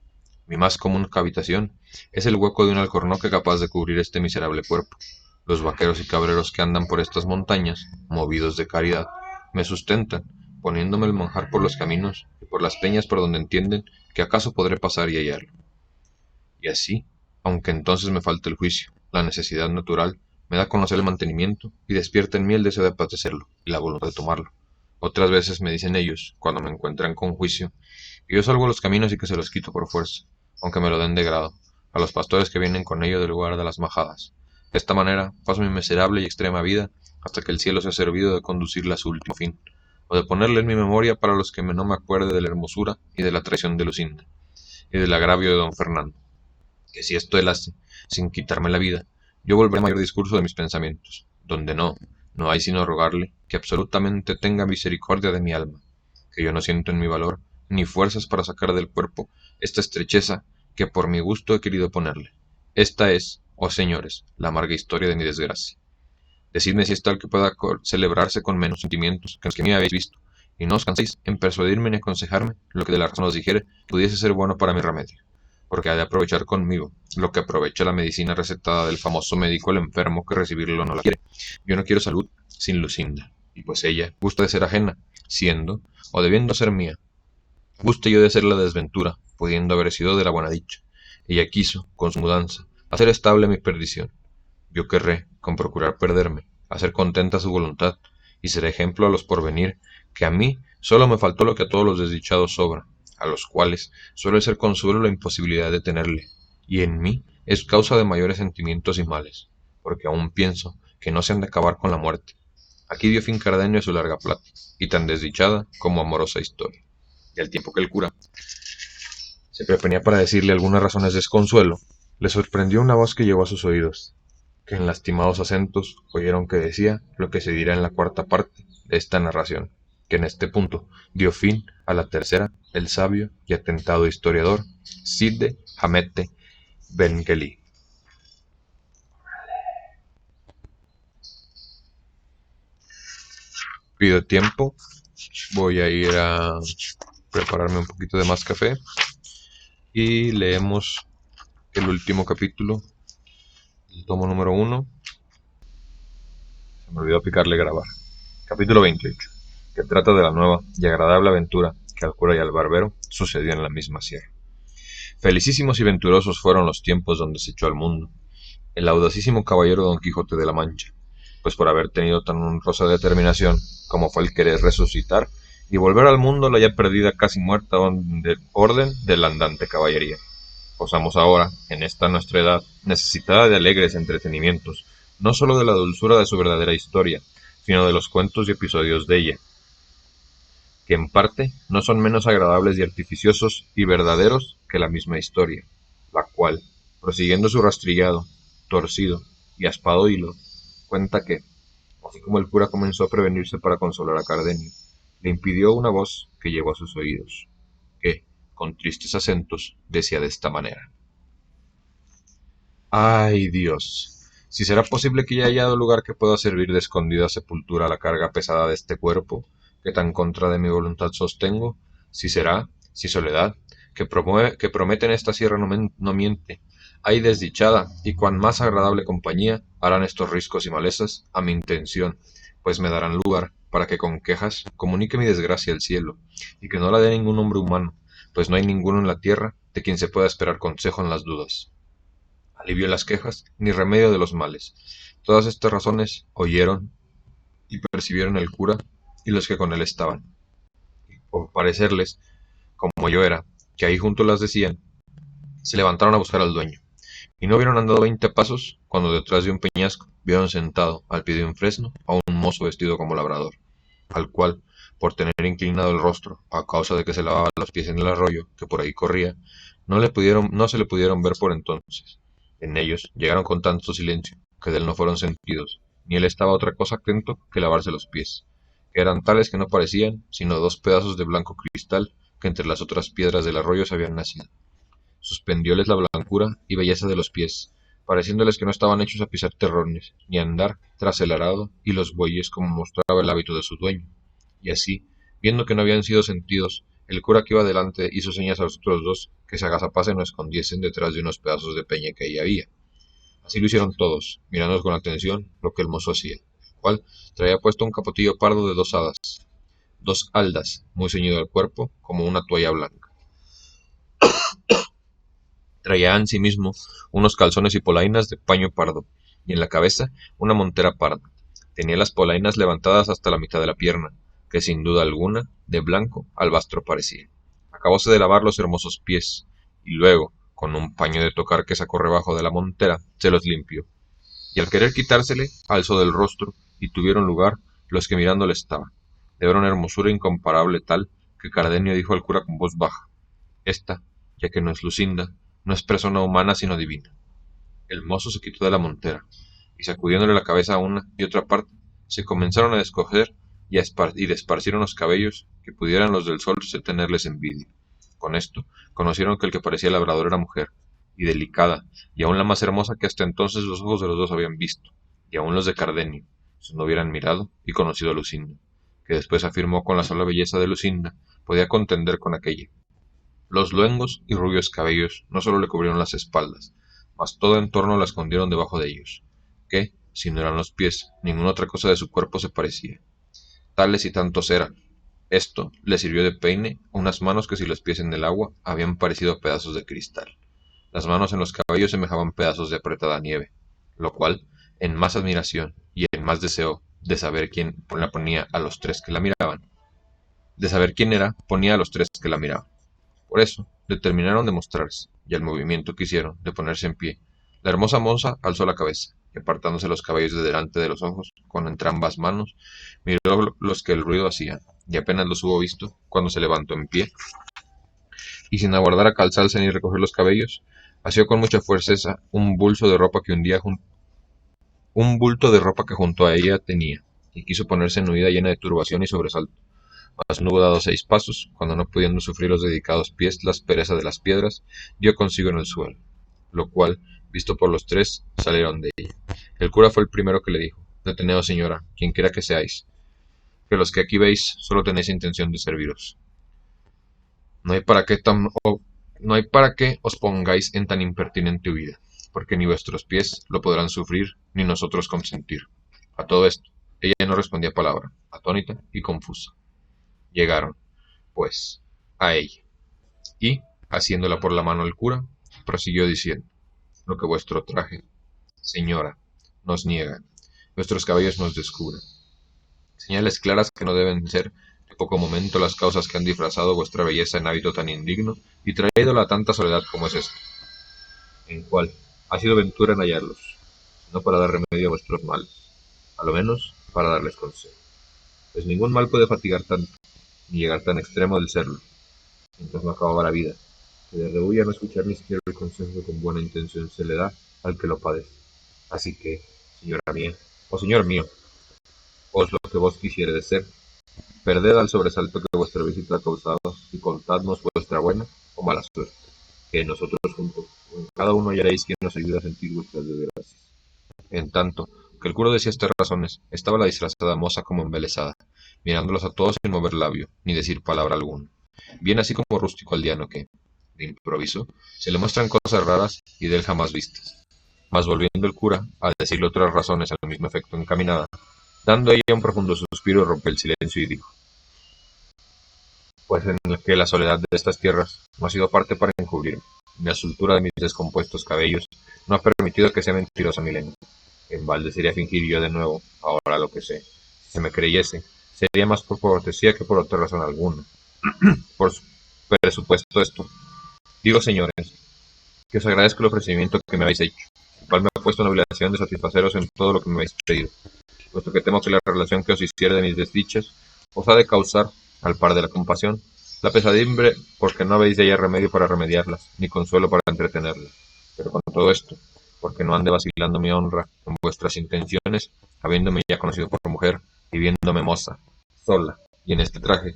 Mi más común habitación es el hueco de un alcornoque capaz de cubrir este miserable cuerpo. Los vaqueros y cabreros que andan por estas montañas, movidos de caridad, me sustentan, poniéndome el manjar por los caminos y por las peñas por donde entienden que acaso podré pasar y hallarlo. Y así, aunque entonces me falte el juicio, la necesidad natural me da a conocer el mantenimiento y despierta en mí el deseo de padecerlo y la voluntad de tomarlo. Otras veces me dicen ellos, cuando me encuentran con juicio, que yo salgo a los caminos y que se los quito por fuerza, aunque me lo den de grado, a los pastores que vienen con ello del lugar de las majadas. De esta manera paso mi miserable y extrema vida hasta que el cielo se ha servido de conducirla a su último fin, o de ponerle en mi memoria para los que no me acuerde de la hermosura y de la traición de Lucinda, y del agravio de don Fernando, que si esto él hace, sin quitarme la vida, yo volveré al mayor discurso de mis pensamientos, donde no hay sino rogarle que absolutamente tenga misericordia de mi alma, que yo no siento en mi valor ni fuerzas para sacar del cuerpo esta estrecheza que por mi gusto he querido ponerle. Esta es, oh señores, la amarga historia de mi desgracia. Decidme si es tal que pueda celebrarse con menos sentimientos que los que me habéis visto, y no os canséis en persuadirme ni aconsejarme lo que de la razón os dijere pudiese ser bueno para mi remedio, porque ha de aprovechar conmigo lo que aprovecha la medicina recetada del famoso médico al enfermo que recibirlo no la quiere. Yo no quiero salud sin Lucinda, y pues ella gusta de ser ajena, siendo, o debiendo ser mía. Guste yo de ser la desventura, pudiendo haber sido de la buena dicha. Ella quiso, con su mudanza, hacer estable mi perdición. Yo querré, con procurar perderme, hacer contenta su voluntad, y ser ejemplo a los porvenir, que a mí solo me faltó lo que a todos los desdichados sobra, a los cuales suele ser consuelo la imposibilidad de tenerle, y en mí es causa de mayores sentimientos y males, porque aún pienso que no se han de acabar con la muerte. Aquí dio fin Cardenio a su larga plática, y tan desdichada como amorosa historia. Y al tiempo que el cura se prevenía para decirle algunas razones de desconsuelo, le sorprendió una voz que llegó a sus oídos, que en lastimados acentos oyeron que decía lo que se dirá en la cuarta parte de esta narración, que en este punto dio fin a la tercera el sabio y atentado historiador Cide Hamete Ben-Geli. Pido tiempo, voy a ir a prepararme un poquito de más café y leemos el último capítulo, el tomo número 1. Se me olvidó picarle grabar. Capítulo 28, que trata de la nueva y agradable aventura que al cura y al barbero sucedió en la misma sierra. Felicísimos y venturosos fueron los tiempos donde se echó al mundo el audacísimo caballero Don Quijote de la Mancha, pues por haber tenido tan honrosa determinación como fue el querer resucitar y volver al mundo la ya perdida casi muerta orden de la andante caballería. Gozamos ahora, en esta nuestra edad, necesitada de alegres entretenimientos, no sólo de la dulzura de su verdadera historia, sino de los cuentos y episodios de ella, que en parte no son menos agradables y artificiosos y verdaderos que la misma historia, la cual, prosiguiendo su rastrillado, torcido y aspado hilo, cuenta que, así como el cura comenzó a prevenirse para consolar a Cardenio, le impidió una voz que llegó a sus oídos, que, con tristes acentos, decía de esta manera: ¡Ay, Dios! Si será posible que haya hallado lugar que pueda servir de escondida sepultura a la carga pesada de este cuerpo, que tan contra de mi voluntad sostengo, si soledad, que promete en esta sierra no miente, ay desdichada, y cuán más agradable compañía harán estos riscos y malezas a mi intención, pues me darán lugar para que con quejas comunique mi desgracia al cielo, y que no la dé ningún hombre humano, pues no hay ninguno en la tierra de quien se pueda esperar consejo en las dudas, alivio de las quejas, ni remedio de los males. Todas estas razones oyeron y percibieron el cura y los que con él estaban. Por parecerles, como yo era, que ahí junto las decían, se levantaron a buscar al dueño, y no hubieron andado 20 pasos, cuando detrás de un peñasco vieron sentado, al pie de un fresno, a un mozo vestido como labrador, al cual, por tener inclinado el rostro, a causa de que se lavaba los pies en el arroyo que por ahí corría, no se le pudieron ver por entonces. En ellos llegaron con tanto silencio, que de él no fueron sentidos, ni él estaba otra cosa atento que lavarse los pies, que eran tales que no parecían sino dos pedazos de blanco cristal que entre las otras piedras del arroyo se habían nacido. Suspendióles la blancura y belleza de los pies, pareciéndoles que no estaban hechos a pisar terrones, ni a andar tras el arado y los bueyes como mostraba el hábito de su dueño. Y así, viendo que no habían sido sentidos, el cura que iba delante hizo señas a los otros dos que se agazapasen o escondiesen detrás de unos pedazos de peña que ahí había. Así lo hicieron todos, mirando con atención lo que el mozo hacía, el cual traía puesto un capotillo pardo de dos haldas, muy ceñido al cuerpo, como una toalla blanca. Traía asimismo unos calzones y polainas de paño pardo, y en la cabeza una montera parda. Tenía las polainas levantadas hasta la mitad de la pierna, que sin duda alguna de blanco albastro parecía. Acabóse de lavar los hermosos pies, y luego, con un paño de tocar que sacó rebajo de la montera, se los limpió, y al querer quitársele, alzó del rostro, y tuvieron lugar los que mirándole estaban, de ver una hermosura incomparable tal, que Cardenio dijo al cura con voz baja: Esta, ya que no es Lucinda, no es persona humana sino divina. El mozo se quitó de la montera, y sacudiéndole la cabeza a una y otra parte, se comenzaron a descoger y de esparcir unos cabellos que pudieran los del sol tenerles envidia. Con esto conocieron que el que parecía labrador era mujer, y delicada, y aún la más hermosa que hasta entonces los ojos de los dos habían visto, y aún los de Cardenio, si no hubieran mirado y conocido a Lucinda, que después afirmó con la sola belleza de Lucinda podía contender con aquella. Los luengos y rubios cabellos no sólo le cubrieron las espaldas, mas todo en torno la escondieron debajo de ellos, que, si no eran los pies, ninguna otra cosa de su cuerpo se parecía. Tales y tantos eran. Esto le sirvió de peine a unas manos que si los pies en el agua habían parecido pedazos de cristal. Las manos en los cabellos semejaban pedazos de apretada nieve, lo cual, en más admiración y en más deseo de saber quién la ponía a los tres que la miraban, de saber quién era, ponía a los tres que la miraban. Por eso, determinaron de mostrarse, y al movimiento que hicieron de ponerse en pie, la hermosa moza alzó la cabeza, y apartándose los cabellos de delante de los ojos, con entrambas manos, miró los que el ruido hacían, y apenas los hubo visto, cuando se levantó en pie, y sin aguardar a calzarse ni recoger los cabellos, asió con mucha fuerza un bulto de ropa que junto a ella tenía, y quiso ponerse en huida llena de turbación y sobresalto. Mas no hubo dado 6 pasos, cuando no pudiendo sufrir los dedicados pies la aspereza de las piedras, dio consigo en el suelo, lo cual, visto por los tres, salieron de ella. El cura fue el primero que le dijo: Deteneos, señora, quien quiera que seáis, que los que aquí veis solo tenéis intención de serviros. No hay para qué no hay para qué os pongáis en tan impertinente huida, porque ni vuestros pies lo podrán sufrir, ni nosotros consentir. A todo esto, ella no respondía palabra, atónita y confusa. Llegaron, pues, a ella, y, haciéndola por la mano el cura, prosiguió diciendo: Lo que vuestro traje, señora, nos niega, vuestros cabellos nos descubren. Señales claras que no deben ser de poco momento las causas que han disfrazado vuestra belleza en hábito tan indigno y traídola a tanta soledad como es esta, en cual ha sido ventura en hallarlos, no para dar remedio a vuestros males, a lo menos para darles consejo. Pues ningún mal puede fatigar tanto, ni llegar tan extremo del serlo, mientras no acababa la vida, que de rehuye a no escuchar ni siquiera el consejo que con buena intención se le da al que lo padece. Así que, señora mía, o señor mío, os lo que vos quisieredes ser, perded al sobresalto que vuestra visita ha causado, y contadnos vuestra buena o mala suerte, que nosotros juntos, o en cada uno hallaréis quien nos ayude a sentir vuestras desgracias. En tanto que el cura decía estas razones, estaba la disfrazada moza como embelesada, mirándolos a todos sin mover labio, ni decir palabra alguna. Bien así como rústico aldeano que, de improviso, se le muestran cosas raras y de él jamás vistas. Mas volviendo el cura a decirle otras razones al mismo efecto encaminada, dando ella un profundo suspiro, rompe el silencio y dijo: pues en el que la soledad de estas tierras no ha sido parte para encubrirme, ni la soltura de mis descompuestos cabellos no ha permitido que sea mentirosa mi lengua. En balde sería fingir yo de nuevo, ahora lo que sé. Si se me creyese, sería más por cortesía que por otra razón alguna. Por presupuesto esto, digo, señores, que os agradezco el ofrecimiento que me habéis hecho, el cual me ha puesto en obligación de satisfaceros en todo lo que me habéis pedido, puesto que temo que la relación que os hiciere de mis desdichas os ha de causar, al par de la compasión, la pesadumbre, porque no habéis de hallar remedio para remediarlas, ni consuelo para entretenerlas. Pero con todo esto, porque no ande vacilando mi honra en vuestras intenciones, habiéndome ya conocido por mujer, y viéndome moza, sola, y en este traje,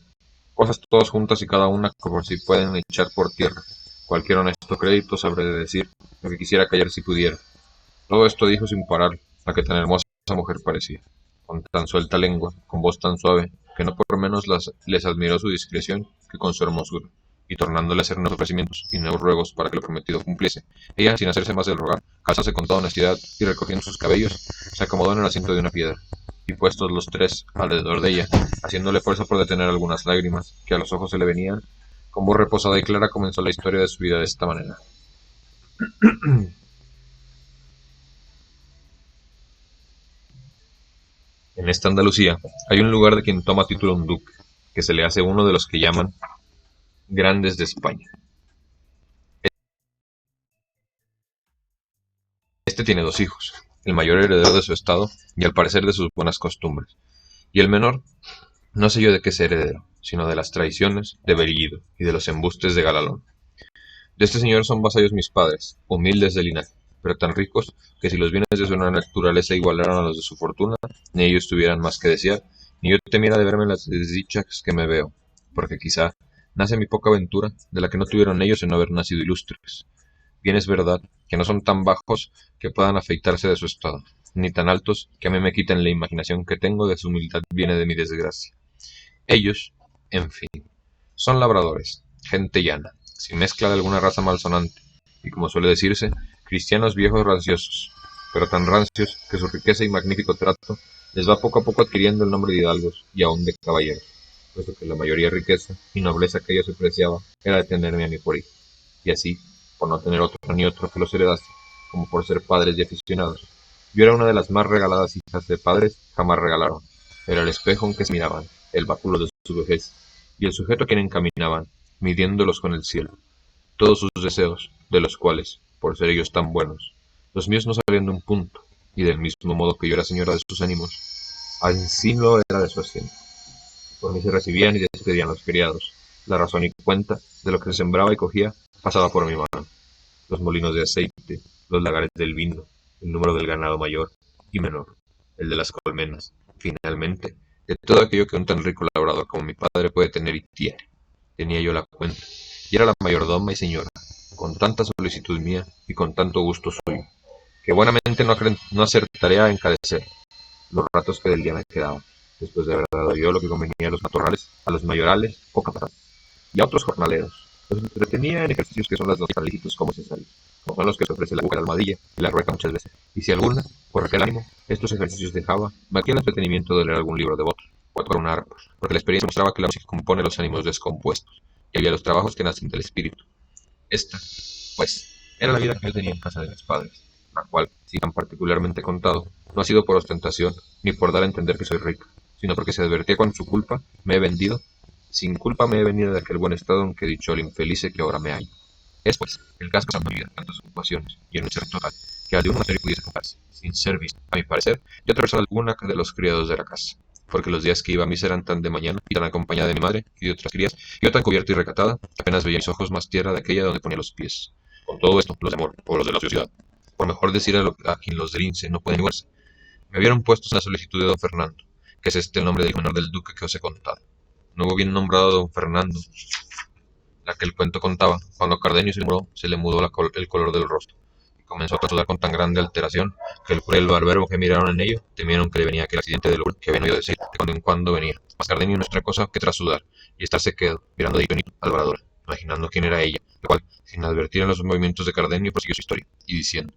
cosas todas juntas y cada una que por si pueden echar por tierra. Cualquier honesto crédito sabré de decir lo que quisiera callar si pudiera. Todo esto dijo sin parar, a que tan hermosa mujer parecía, con tan suelta lengua, con voz tan suave, que no por menos les admiró su discreción que con su hermosura, y tornándole a hacer nuevos ofrecimientos y nuevos ruegos para que lo prometido cumpliese, ella, sin hacerse más del rogar, calzándose con toda honestidad y recogiendo sus cabellos, se acomodó en el asiento de una piedra, y puestos los tres alrededor de ella, haciéndole fuerza por detener algunas lágrimas que a los ojos se le venían, con voz reposada y clara comenzó la historia de su vida de esta manera. En esta Andalucía hay un lugar de quien toma título un duque, que se le hace uno de los que llaman grandes de España. Este tiene dos hijos, el mayor heredero de su estado y al parecer de sus buenas costumbres, y el menor no sé yo de qué es heredero, sino de las traiciones de Bellido y de los embustes de Galalón. De este señor son vasallos mis padres, humildes de linaje, pero tan ricos que si los bienes de su naturaleza igualaran a los de su fortuna, ni ellos tuvieran más que desear, ni yo temiera de verme en las desdichas que me veo, porque quizá nace mi poca ventura de la que no tuvieron ellos en no haber nacido ilustres. Bien es verdad que no son tan bajos que puedan afeitarse de su estado, ni tan altos que a mí me quiten la imaginación que tengo de su humildad viene de mi desgracia. Ellos, en fin, son labradores, gente llana, sin mezcla de alguna raza malsonante, y como suele decirse, cristianos viejos ranciosos, pero tan rancios que su riqueza y magnífico trato les va poco a poco adquiriendo el nombre de hidalgos y aun de caballeros, puesto que la mayoría riqueza y nobleza que ellos apreciaba era de tenerme a mí por hijo, y así, por no tener otro ni otro que los heredase, como por ser padres y aficionados, yo era una de las más regaladas hijas de padres jamás regalaron, era el espejo en que se miraban, el báculo de su vejez, y el sujeto a quien encaminaban, midiéndolos con el cielo, todos sus deseos, de los cuales, por ser ellos tan buenos, los míos no salían de un punto, y del mismo modo que yo era señora de sus ánimos, ansí lo era de su hacienda. Por mí se recibían y despedían los criados, la razón y cuenta de lo que se sembraba y cogía pasaba por mi mano, los molinos de aceite, los lagares del vino, el número del ganado mayor y menor, el de las colmenas, finalmente, de todo aquello que un tan rico labrador como mi padre puede tener y tiene. Tenía yo la cuenta, y era la mayordoma y señora, con tanta solicitud mía y con tanto gusto suyo, que buenamente no acertaré a encarecer los ratos que del día me quedaban, después de haber dado yo lo que convenía a los matorrales, a los mayorales o capataces, y a otros jornaleros. Los entretenía en ejercicios que son las dos tan lícitos como necesarios, como son los que te ofrece la cuca de almohadilla y la rueca muchas veces, y si alguna, por aquel ánimo, estos ejercicios dejaba, me hacía el entretenimiento de leer algún libro devoto, o tocar una arpa, porque la experiencia mostraba que la música compone los ánimos descompuestos, y había los trabajos que nacen del espíritu. Esta, pues, era la vida que yo tenía en casa de mis padres, la cual, si tan particularmente contado, no ha sido por ostentación, ni por dar a entender que soy rica, sino porque se advertía con su culpa, me he vendido, sin culpa me he venido de aquel buen estado en que he dicho al infelice que ahora me hallo. Es pues el caso pasando mi vida en tantas ocupaciones y en un ser total, que al de un monasterio pudiese comprarse, sin ser visto, a mi parecer, de otra persona alguna que de los criados de la casa. Porque los días que iba a misa eran tan de mañana y tan acompañada de mi madre y de otras crías, y yo tan cubierta y recatada, que apenas veía mis ojos más tierra de aquella donde ponía los pies. Con todo esto, los de amor, o los de la ociosidad, por mejor decir a quien los derince, no pueden igualarse, me vieron puestos en la solicitud de don Fernando, que es este el nombre del menor del duque que os he contado. No hubo bien nombrado don Fernando, la que el cuento contaba, cuando Cardenio se le mudó el color del rostro, y comenzó a trasudar con tan grande alteración, que el cura y el barbero que miraron en ello, temieron que le venía aquel accidente de locura que habían oído decir, de cuando en cuando venía. Mas Cardenio no es otra cosa que trasudar, y estarse quedo, mirando de hito al Varadora, imaginando quién era ella, la cual, sin advertir en los movimientos de Cardenio, prosiguió su historia, y diciendo,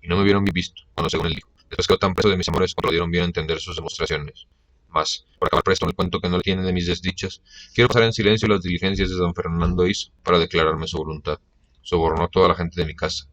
y no me hubieron bien visto, cuando según él dijo, después quedó tan preso de mis amores, cuando lo dieron bien a entender sus demostraciones. Mas, por acabar presto en el cuento que no le tiene de mis desdichas, quiero pasar en silencio las diligencias de don Fernando hizo para declararme su voluntad. Sobornó a toda la gente de mi casa.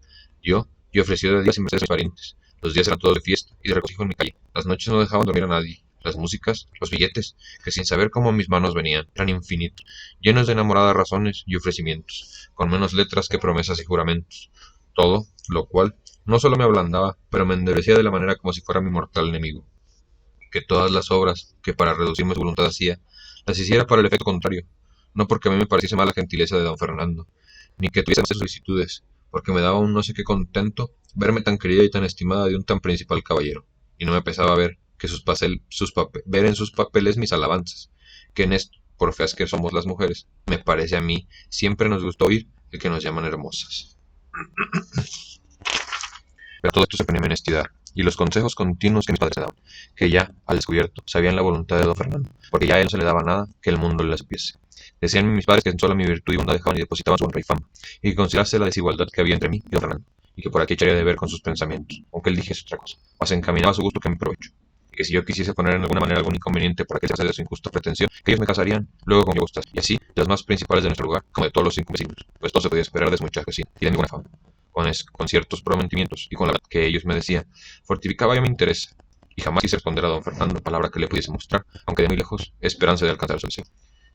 Yo ofrecí de días y mercedes a mis parientes. Los días eran todos de fiesta y de regocijo en mi calle. Las noches no dejaban dormir a nadie. Las músicas, los billetes, que sin saber cómo mis manos venían, eran infinitos, llenos de enamoradas razones y ofrecimientos, con menos letras que promesas y juramentos. Todo, lo cual, no solo me ablandaba, pero me endurecía de la manera como si fuera mi mortal enemigo. Que todas las obras que para reducirme su voluntad hacía, las hiciera para el efecto contrario, no porque a mí me pareciese mala gentileza de don Fernando, ni que tuviese más solicitudes, porque me daba un no sé qué contento verme tan querida y tan estimada de un tan principal caballero, y no me pesaba ver ver en sus papeles mis alabanzas, que en esto, por feas que somos las mujeres, me parece a mí, siempre nos gustó oír el que nos llaman hermosas. Pero todo esto se ponía en mi honestidad, y los consejos continuos que mis padres me daban, que ya, al descubierto, sabían la voluntad de don Fernando, porque ya a él no se le daba nada que el mundo le supiese. Decían mis padres que en sola mi virtud y bondad dejaban y depositaban su honra y fama, y que considerase la desigualdad que había entre mí y don Fernando, y que por aquí echaría de ver con sus pensamientos, aunque él dijese otra cosa, mas encaminaba a su gusto que mi provecho, y que si yo quisiese poner en alguna manera algún inconveniente por aquel se de su injusta pretensión, que ellos me casarían luego con mi gustas, y así de los más principales de nuestro lugar, como de todos los 5 vecinos, pues todo se podía esperar de su muchacho vecino, y de mi buena fama. Con ciertos prometimientos y con la verdad que ellos me decían, fortificaba yo mi interés, y jamás quise responder a don Fernando palabra que le pudiese mostrar, aunque de muy lejos, esperanza de alcanzar su deseo.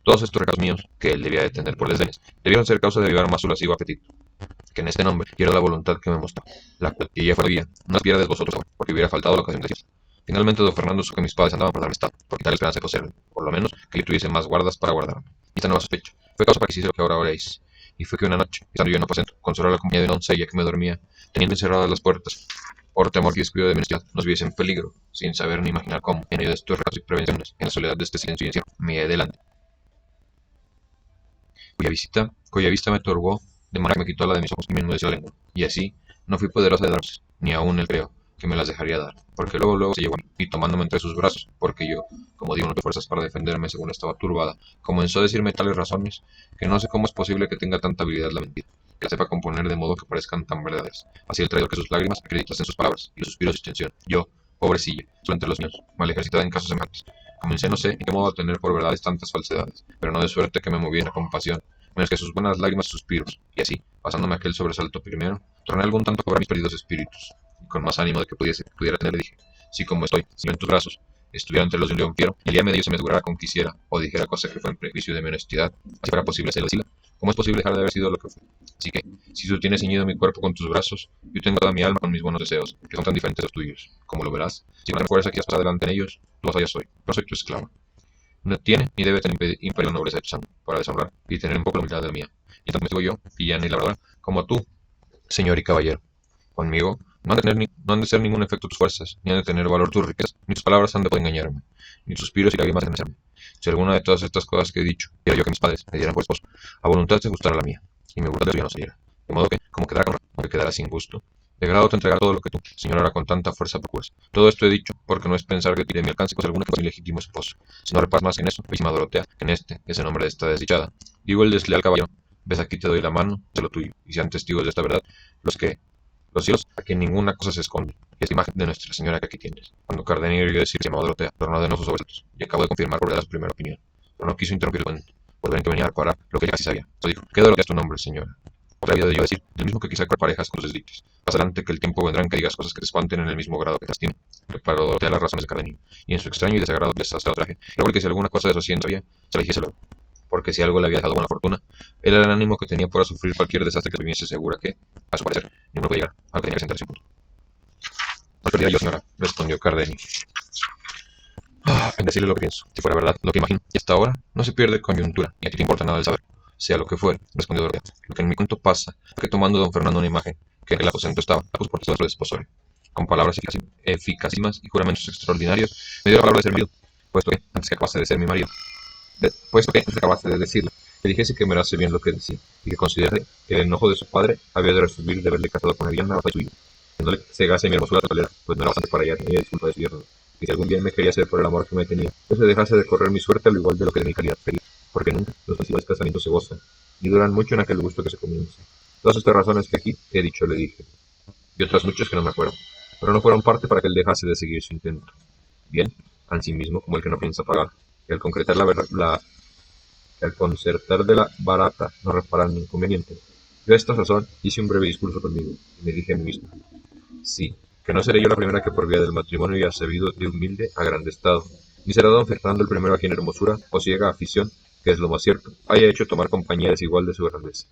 Todos estos recados míos, que él debía de tener por desdenes, debieron ser causa de avivar más su lascivo apetito, que en este nombre quiero la voluntad que me mostró, la cual, y ella fuera no aspira de vosotros ahora, porque hubiera faltado la ocasión de decirlo. Finalmente don Fernando supo que mis padres andaban por darme estado, por quitar la esperanza de poseerme, por lo menos que le tuviese más guardas para guardarme. Y esta nueva sospecha fue causa para que hiciese lo que ahora oréis. Y fue que una noche, estando yo en aposento, con solo la compañía de una doncella que me dormía, teniendo encerradas las puertas, por temor y descuido de mi honestidad, nos viese en peligro, sin saber ni imaginar cómo, en medio de estos recados y prevenciones, en la soledad de este silencio y encierro, me delante, cuya vista me turbó, de manera que me quitó la de mis ojos y me enmudeció la lengua, y así no fui poderosa de darlos, ni aún él creo que me las dejaría dar, porque luego se llegó a mí, y tomándome entre sus brazos, porque yo, como digo, no tuve fuerzas para defenderme según estaba turbada, comenzó a decirme tales razones, que no sé cómo es posible que tenga tanta habilidad la mentira, que la sepa componer de modo que parezcan tan verdaderas, así el traidor que sus lágrimas acreditasen sus palabras, y los suspiros su tensión. Yo, pobrecilla, solo entre los míos, mal ejercitada en casos semejantes, comencé no sé en qué modo a tener por verdades tantas falsedades, pero no de suerte que me moviera compasión, menos que sus buenas lágrimas y suspiros, y así, pasándome aquel sobresalto primero, torné algún tanto a cobrar mis perdidos espíritus, y con más ánimo de que pudiera tener, le dije, si como estoy, si no en tus brazos, estuviera entre los de un león fiero, y el día medio se me asegurara con que hiciera, o dijera cosa que fue en prejuicio de mi honestidad, si fuera posible hacerlo así, ¿cómo es posible dejar de haber sido lo que fue? Así que, si tú tienes ceñido mi cuerpo con tus brazos, yo tengo toda mi alma con mis buenos deseos, que son tan diferentes a los tuyos, como lo verás, si con la fuerza que has pasado adelante en ellos, tú vas allá soy, no soy tu esclavo. No tiene ni debe tener imperio la nobleza de tu sangre, para deshonrar y tener un poco la humildad de la mía. Y tanto me digo yo, villana y labradora, como tú, señor y caballero. Conmigo no han de ser ningún efecto tus fuerzas, ni han de tener valor tus riquezas, ni tus palabras han de poder engañarme, ni tus suspiros y lágrimas engañarme. Si alguna de todas estas cosas que he dicho, quiero yo que mis padres me dieran por esposo, a voluntad se ajustara a la mía, y mi voluntad de ya no saliera. De modo que, como quedara con aunque quedara sin gusto, de grado te entregar todo lo que tú, señor, ahora con tanta fuerza procuras. Todo esto he dicho, porque no es pensar que tire mi alcance cosa alguna que mi legítimo esposo. Si no reparas más que en eso, bellísima Dorotea, que en este es el nombre de esta desdichada. Digo el desleal caballero, ves aquí te doy la mano, sé lo tuyo, y sean testigos de esta verdad, los cielos, a quien ninguna cosa se esconde, y es la imagen de Nuestra Señora que aquí tienes. Cuando Cardenio oyó decir que se llamaba Dorotea, tornó de nuevo sus sobresaltos, y acabó de confirmar por verdad su primera opinión. Pero no quiso interrumpir el cuento, por ver que venía a reparar lo que ella casi sabía. Entonces dijo, ¿qué Dorotea es tu nombre, señora? Otra había de yo decir, el mismo que quizá parejas con tus desdichos. Más adelante que el tiempo vendrá en que digas cosas que te espanten en el mismo grado que te lastimen. Preparó Dorotea las razones de cada niño, y en su extraño y desagrado desastrado traje, luego que si alguna cosa de su hacienda había, se la dijese luego. Porque si algo le había dejado buena fortuna, él era el ánimo que tenía para sufrir cualquier desastre que viniese segura que, a su parecer, ninguno podía llegar, aunque tenía que sentarse en punto. No perdía yo, señora, respondió Cardenio, en decirle lo que pienso, si fuera verdad lo que imagino, y hasta ahora no se pierde coyuntura, ni a ti te importa nada el saber. Sea lo que fuere, respondió Dorotea, lo que en mi cuento pasa, que tomando don Fernando una imagen, que en el aposento estaba, la puso por todo su desposorio. Con palabras eficacísimas y juramentos extraordinarios, me dio la palabra de servido, puesto que, antes que acabase de ser mi marido, puesto que, antes que acabase de decirle, le dijese que me hace bien lo que decía, y que considerase que el enojo de su padre había de resolver de haberle casado con Eliana, la suya, que no le cegase mi hermosura totalera, pues no era bastante para ella, tenía disculpa de su yerno, y si algún bien me quería hacer por el amor que me tenía, pues se dejase de correr mi suerte al igual de lo que de mi calidad quería, porque nunca los festivales casamientos se gozan, ni duran mucho en aquel gusto que se comienza. Todas estas razones que aquí he dicho le dije, y otras muchas que no me acuerdo, pero no fueron parte para que él dejase de seguir su intento. Bien, sí mismo como el que no piensa pagar, y al concretar al concertar de la barata no reparan mi inconveniente. Yo a esta sazón hice un breve discurso conmigo, y me dije a mí mismo, sí, que no seré yo la primera que por vía del matrimonio haya sabido de humilde a grande estado, ni será don Fernando el primero a quien hermosura o ciega afición, que es lo más cierto, haya hecho tomar compañía desigual de su grandeza.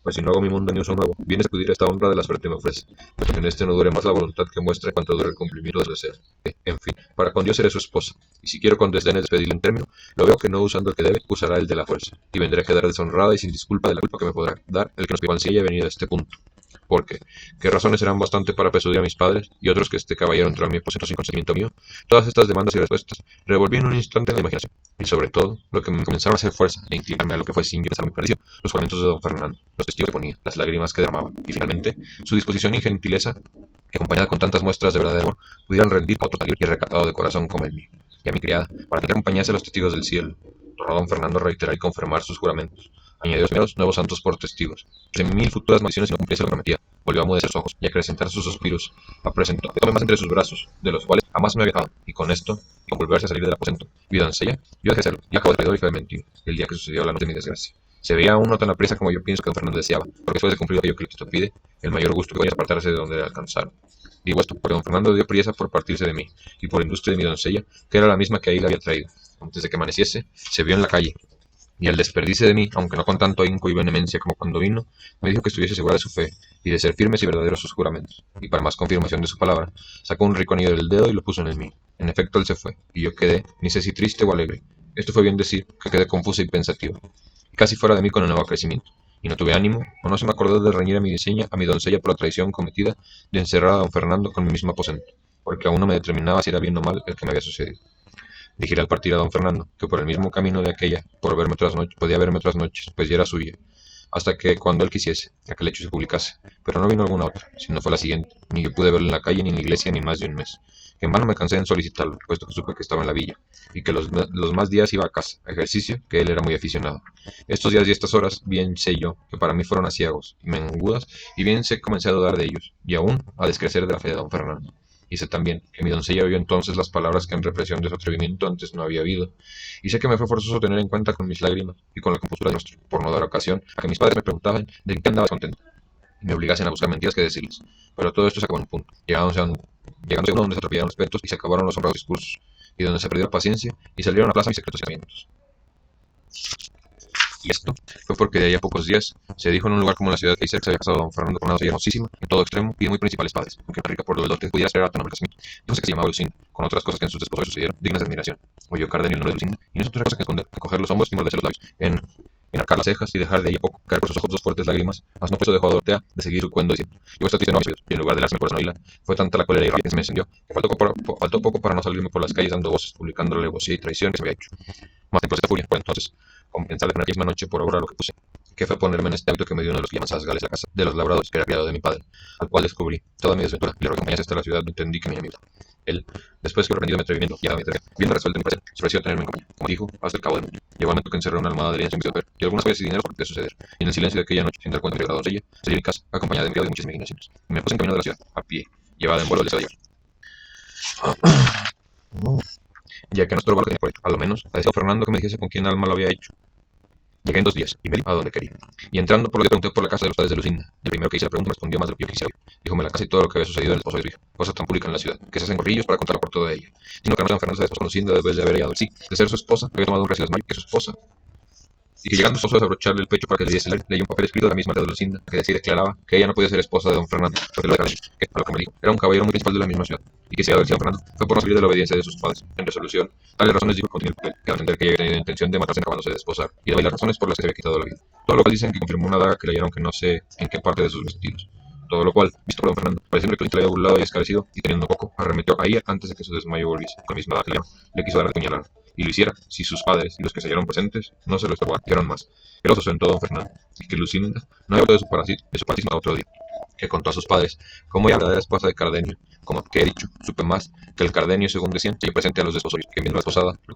Pues si no hago mi mundo ni uso nuevo, viene a sacudir esta honra de la suerte me ofrece, pues que en este no dure más la voluntad que muestra cuanto dure el cumplimiento de los deseos. En fin, para con Dios seré su esposa, y si quiero con desdén despedirle en término, lo veo que no usando el que debe, usará el de la fuerza, y vendré a quedar deshonrada y sin disculpa de la culpa que me podrá dar el que nos privan si haya venido a este punto. Porque, ¿qué razones serán bastante para persuadir a mis padres y otros que este caballero entró a mi aposento sin consentimiento mío? Todas estas demandas y respuestas revolví en un instante en la imaginación, y sobre todo, lo que me comenzaba a hacer fuerza e inclinarme a lo que fue sin yo pensar muy parecido, los juramentos de don Fernando, los testigos que ponía, las lágrimas que derramaba, y finalmente, su disposición y gentileza, que acompañada con tantas muestras de verdadero amor, pudieran rendir a otro tal y recatado de corazón como el mío, y a mi criada, para que acompañase a los testigos del cielo. Tornó don Fernando a reiterar y confirmar sus juramentos. Añadió los nuevos santos por testigos. De mil futuras maldiciones si no cumpliese lo que prometía. Volvió a mudecer sus ojos y a acrecentar sus suspiros. Presentó que tomé más entre sus brazos, de los cuales jamás me había dejado, y con esto, y con volverse a salir del aposento, vi doncella, yo dejé de hacerlo, y acabó de traidor y fue de mentir, el día que sucedió la noche de mi desgracia. Se veía aún no tan aprisa como yo pienso que don Fernando deseaba, porque después de cumplir aquello que Cristo pide, el mayor gusto que voy a apartarse de donde le alcanzaron. Digo esto, porque don Fernando dio prisa por partirse de mí, y por industria de mi doncella, que era la misma que ahí le había traído. Antes de que amaneciese, se vio en la calle, y al despedirse de mí, aunque no con tanto ahínco y vehemencia como cuando vino, me dijo que estuviese segura de su fe, y de ser firmes y verdaderos sus juramentos, y para más confirmación de su palabra, sacó un rico anillo del dedo y lo puso en el mío. En efecto, él se fue, y yo quedé, ni sé si triste o alegre. Esto fue bien decir, que quedé confusa y pensativa, y casi fuera de mí con el nuevo crecimiento, y no tuve ánimo, o no se me acordó de reñir a mi doncella por la traición cometida de encerrar a don Fernando con mi mismo aposento, porque aún no me determinaba si era bien o mal el que me había sucedido. Dijera al partir a don Fernando, que por el mismo camino de aquella, por verme otras noches, podía verme otras noches, pues ya era suya, hasta que cuando él quisiese, aquel hecho se publicase. Pero no vino alguna otra, sino fue la siguiente, ni yo pude verlo en la calle, ni en la iglesia, ni más de un mes. En vano me cansé en solicitarlo, puesto que supe que estaba en la villa, y que los más días iba a casa, a ejercicio, que él era muy aficionado. Estos días y estas horas, bien sé yo, que para mí fueron aciagos y mengudas, y bien sé que comencé a dudar de ellos, y aún a descrecer de la fe de don Fernando. Y sé también que mi doncella oyó entonces las palabras que en represión de su atrevimiento antes no había habido, y sé que me fue forzoso tener en cuenta con mis lágrimas y con la compostura de nuestro, por no dar ocasión a que mis padres me preguntaban de qué andaba contento, y me obligasen a buscar mentiras que decirles. Pero todo esto se acabó en un punto, llegándose a uno donde se atropellaron los respetos y se acabaron los honrados discursos, y donde se perdió la paciencia y salieron a plaza mis secretos pensamientos. Y esto fue porque de ahí a pocos días se dijo en un lugar como la ciudad de Kaiser que se había casado don Fernando con una doncella hermosísima, en todo extremo y de muy principales padres, aunque una rica por lo del dote pudiera esperar a tan noble casamiento. Dijo que se llamaba Lucinda, con otras cosas que en sus desposos sucedieron, dignas de admiración. Oyó Cardenio el nombre de Lucinda, y no es otra cosa que esconder, que coger los hombros y morderse los labios, en enarcar las cejas y dejar de ahí a poco caer por sus ojos dos fuertes lágrimas, mas no por eso dejó a Dorotea de seguir su cuento diciendo, yo esta triste no había y en lugar de darse mi corazón a oírla, fue tanta la cólera y rabia que se me encendió, que faltó poco para no salirme por las calles dando voces, publicando la alevosía y traición que se me había hecho. Más temprano esta furia, por entonces, con pensar de poner aquella misma noche por obra lo que puse, que fue ponerme en este hábito que me dio uno de los que llaman Gales la casa de los labradores, que era criado de mi padre, al cual descubrí toda mi desventura y le acompañase hasta la ciudad donde entendí que me había. Él, después que reprendido mi atrevimiento y a mi tarea, viendo resuelto mi parecer, se ofreció a tenerme en compañía, como dijo, hasta el cabo del mundo. Llegó el momento que encerré una almohada de lienzo en mi ver, y algunas joyas y dinero por qué suceder, y en el silencio de aquella noche, sin dar cuenta de la doncella, salí de mi casa, acompañada de mi criado y de muchas imaginaciones, y me puse en camino de la ciudad, a pie, llevada en vuelo de esa ya que no estorbaba lo que tenía por hecho, a lo menos, a decía Fernando que me dijese con quién alma lo había hecho. Llegué en 2 días y medio a donde quería. Y entrando por lo que pregunté por la casa de los padres de Lucinda. El primero que hice la pregunta me respondió más de lo que yo quisiera oír. Díjome la casa y todo lo que había sucedido en el esposo de su hija. Cosa tan pública en la ciudad, que se hacen corrillos para contarlo por toda ella. Sino que no San Fernando se desposó con Lucinda después de haber hallado el sí, de ser su esposa, había tomado un recién desmayo que su esposa y que llegando esposo a desabrocharle el pecho para que le diese leer, leyó un papel escrito de la misma de Lucinda, que decía y declaraba que ella no podía ser esposa de don Fernando, porque lo declaró, que, a lo que me dijo, era un caballero muy principal de la misma ciudad, y que si había sido don Fernando fue por no salir de la obediencia de sus padres. En resolución, tales razones dijo contiene el papel, que a entender que ella había tenido intención de matarse acabándose de desposar, y de las razones por las que se había quitado la vida. Todo lo cual dicen que confirmó una daga que le hallaron que no sé en qué parte de sus vestidos. Todo lo cual, visto por don Fernando, pareciendo que Lucinda le había burlado y escarecido, y teniendo poco, arremetió a ella antes de que su desmayo volviese, con la misma daga que le quiso dar de puñalada, y lo hiciera si sus padres y los que se hallaron presentes no se lo estorbaron más. Pero asentó don Fernando, y que Lucinda no había vuelto de su partismo a otro día, que contó a sus padres cómo ella, la verdadera esposa de Cardenio, como que he dicho, supe más que el Cardenio, según decían, que yo presente a los desposorios, que viendo la esposada, lo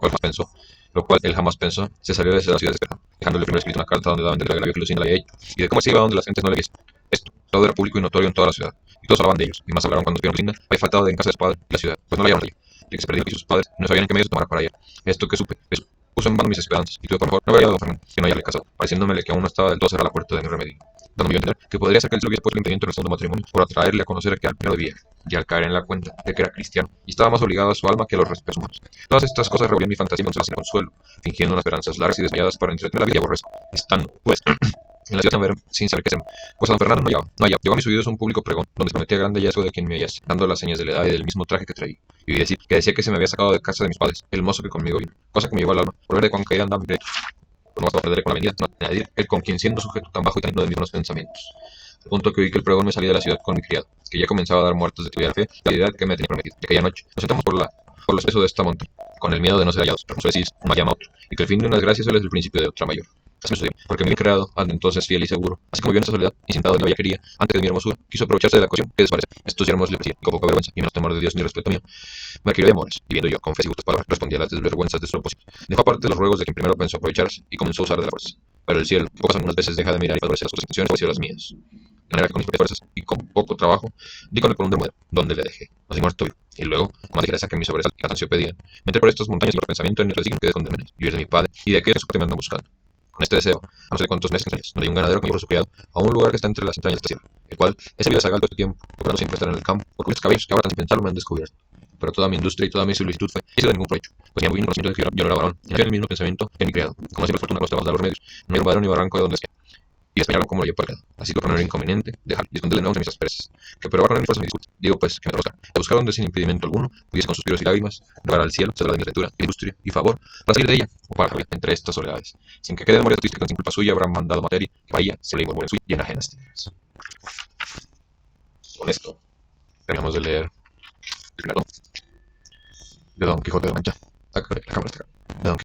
cual él jamás pensó, se salió desde la ciudad desesperado, dejándole primero escrito una carta donde daba a entender el agravio que Lucinda le había hecho, y de cómo se iba donde las gentes no le viesen. Esto, todo era público y notorio en toda la ciudad, y todos hablaban de ellos, y más hablaron cuando vieron que Lucinda había faltado de en casa de su padre y la ciudad, pues no la hallaron allí, y que se perdió y sus padres no sabían en qué medios tomar para ella. Esto que supe, eso puso en vano mis esperanzas, y tuve por mejor no haber hallado a don Fernando, que no hallarle casado, pareciéndomele que aún no estaba del todo cerrada la puerta de mi remedio, dándome a entender que podría ser que él se hubiese puesto el impedimento en el segundo matrimonio por atraerle a conocer que al primero debía, y al caer en la cuenta de que era cristiano, y estaba más obligado a su alma que a los respetos humanos. Todas estas cosas revolvían mi fantasía y me consuelo, fingiendo unas esperanzas largas y desmayadas para entretener la vida y aborrecer, estando, pues, en la ciudad sin saber qué hacer, pues a don Fernando no hallaba. Llegó a mis oídos un público pregón, donde se prometía grande hallazgo de quien me hallase, dando las señas de la edad y del mismo traje que traía. Y oí decir que decía que se me había sacado de casa de mis padres, el mozo que conmigo vino, cosa que me llevó al alma, por ver de cuán caída andaba mi derecho. No bastaba perder con la venida, no añadir el con quien siendo sujeto tan bajo y tan lleno de mis buenos pensamientos. Al punto que oí que el pregón me salía de la ciudad con mi criado, que ya comenzaba a dar muertos de tuviera fe y la idea que me tenía prometido. Y aquella noche nos sentamos por los pesos de esta montaña, con el miedo de no ser hallados, pero como decís, una llama a otro, y que el fin de una desgracia suele ser el principio de otra mayor. Así me sucedió, porque me había creado, ante entonces fiel y seguro, así como yo en esa soledad, y sentado donde ella quería, antes de mi hermosura, quiso aprovecharse de la ocasión que desparece. Estos yermos le parecían, con poca vergüenza, y menos temor de Dios ni respeto mío, me adquirió de amores, y viendo yo, con fe y gustos palabras, respondí a las desvergüenzas de su propósito. Dejó aparte los ruegos de quien primero pensó aprovecharse, y comenzó a usar de la fuerza. Pero el cielo, que pocas algunas veces deja de mirar y favorecer las otras intenciones, favoreció las mías. De manera que con mis propias fuerzas y con poco trabajo, di con el un demuelo, donde le dejé, así muerto vivo. Y luego, como dijera que mi sobresalto y cansancio pedían, me entré por estas montañas y por pensamiento en el resigno que esconderme, y huir de mi padre, y de aquel que su parte me andan buscando. Con este deseo, a no sé cuántos meses, donde hay un ganadero que llevó su criado a un lugar que está entre las entrañas de esta sierra, el cual he sabido sacar todo este tiempo, procurando siempre estar en el campo, por cuyos cabellos que ahora tan sin pensarlo me han descubierto. Pero toda mi industria y toda mi solicitud fue, hizo de ningún provecho, pues ni a muy conocimiento de que yo no era varón, y no el mismo pensamiento que mi criado, como siempre fortuna nos dar los medios, no hay un varón ni barranco de donde sea, y españarlo como lo llevo cargado. Así que por no era inconveniente, dejar y esconderle nuevos de mis asperezas, que probar con él fuerza mi disculpa. Digo pues que me buscar, de buscar donde sin impedimento alguno pudiese con suspiros y lágrimas rogar al cielo, cedra de mi ventura, industria y favor, para salir de ella, o para salir entre estas soledades, sin que quede memoria triste que sin culpa suya habrán mandado materia, que vaya, se le murmure suya y en ajenas tierras. Con esto, terminamos de leer el relato de Don Quijote de la Mancha. La cámara está acá. De Don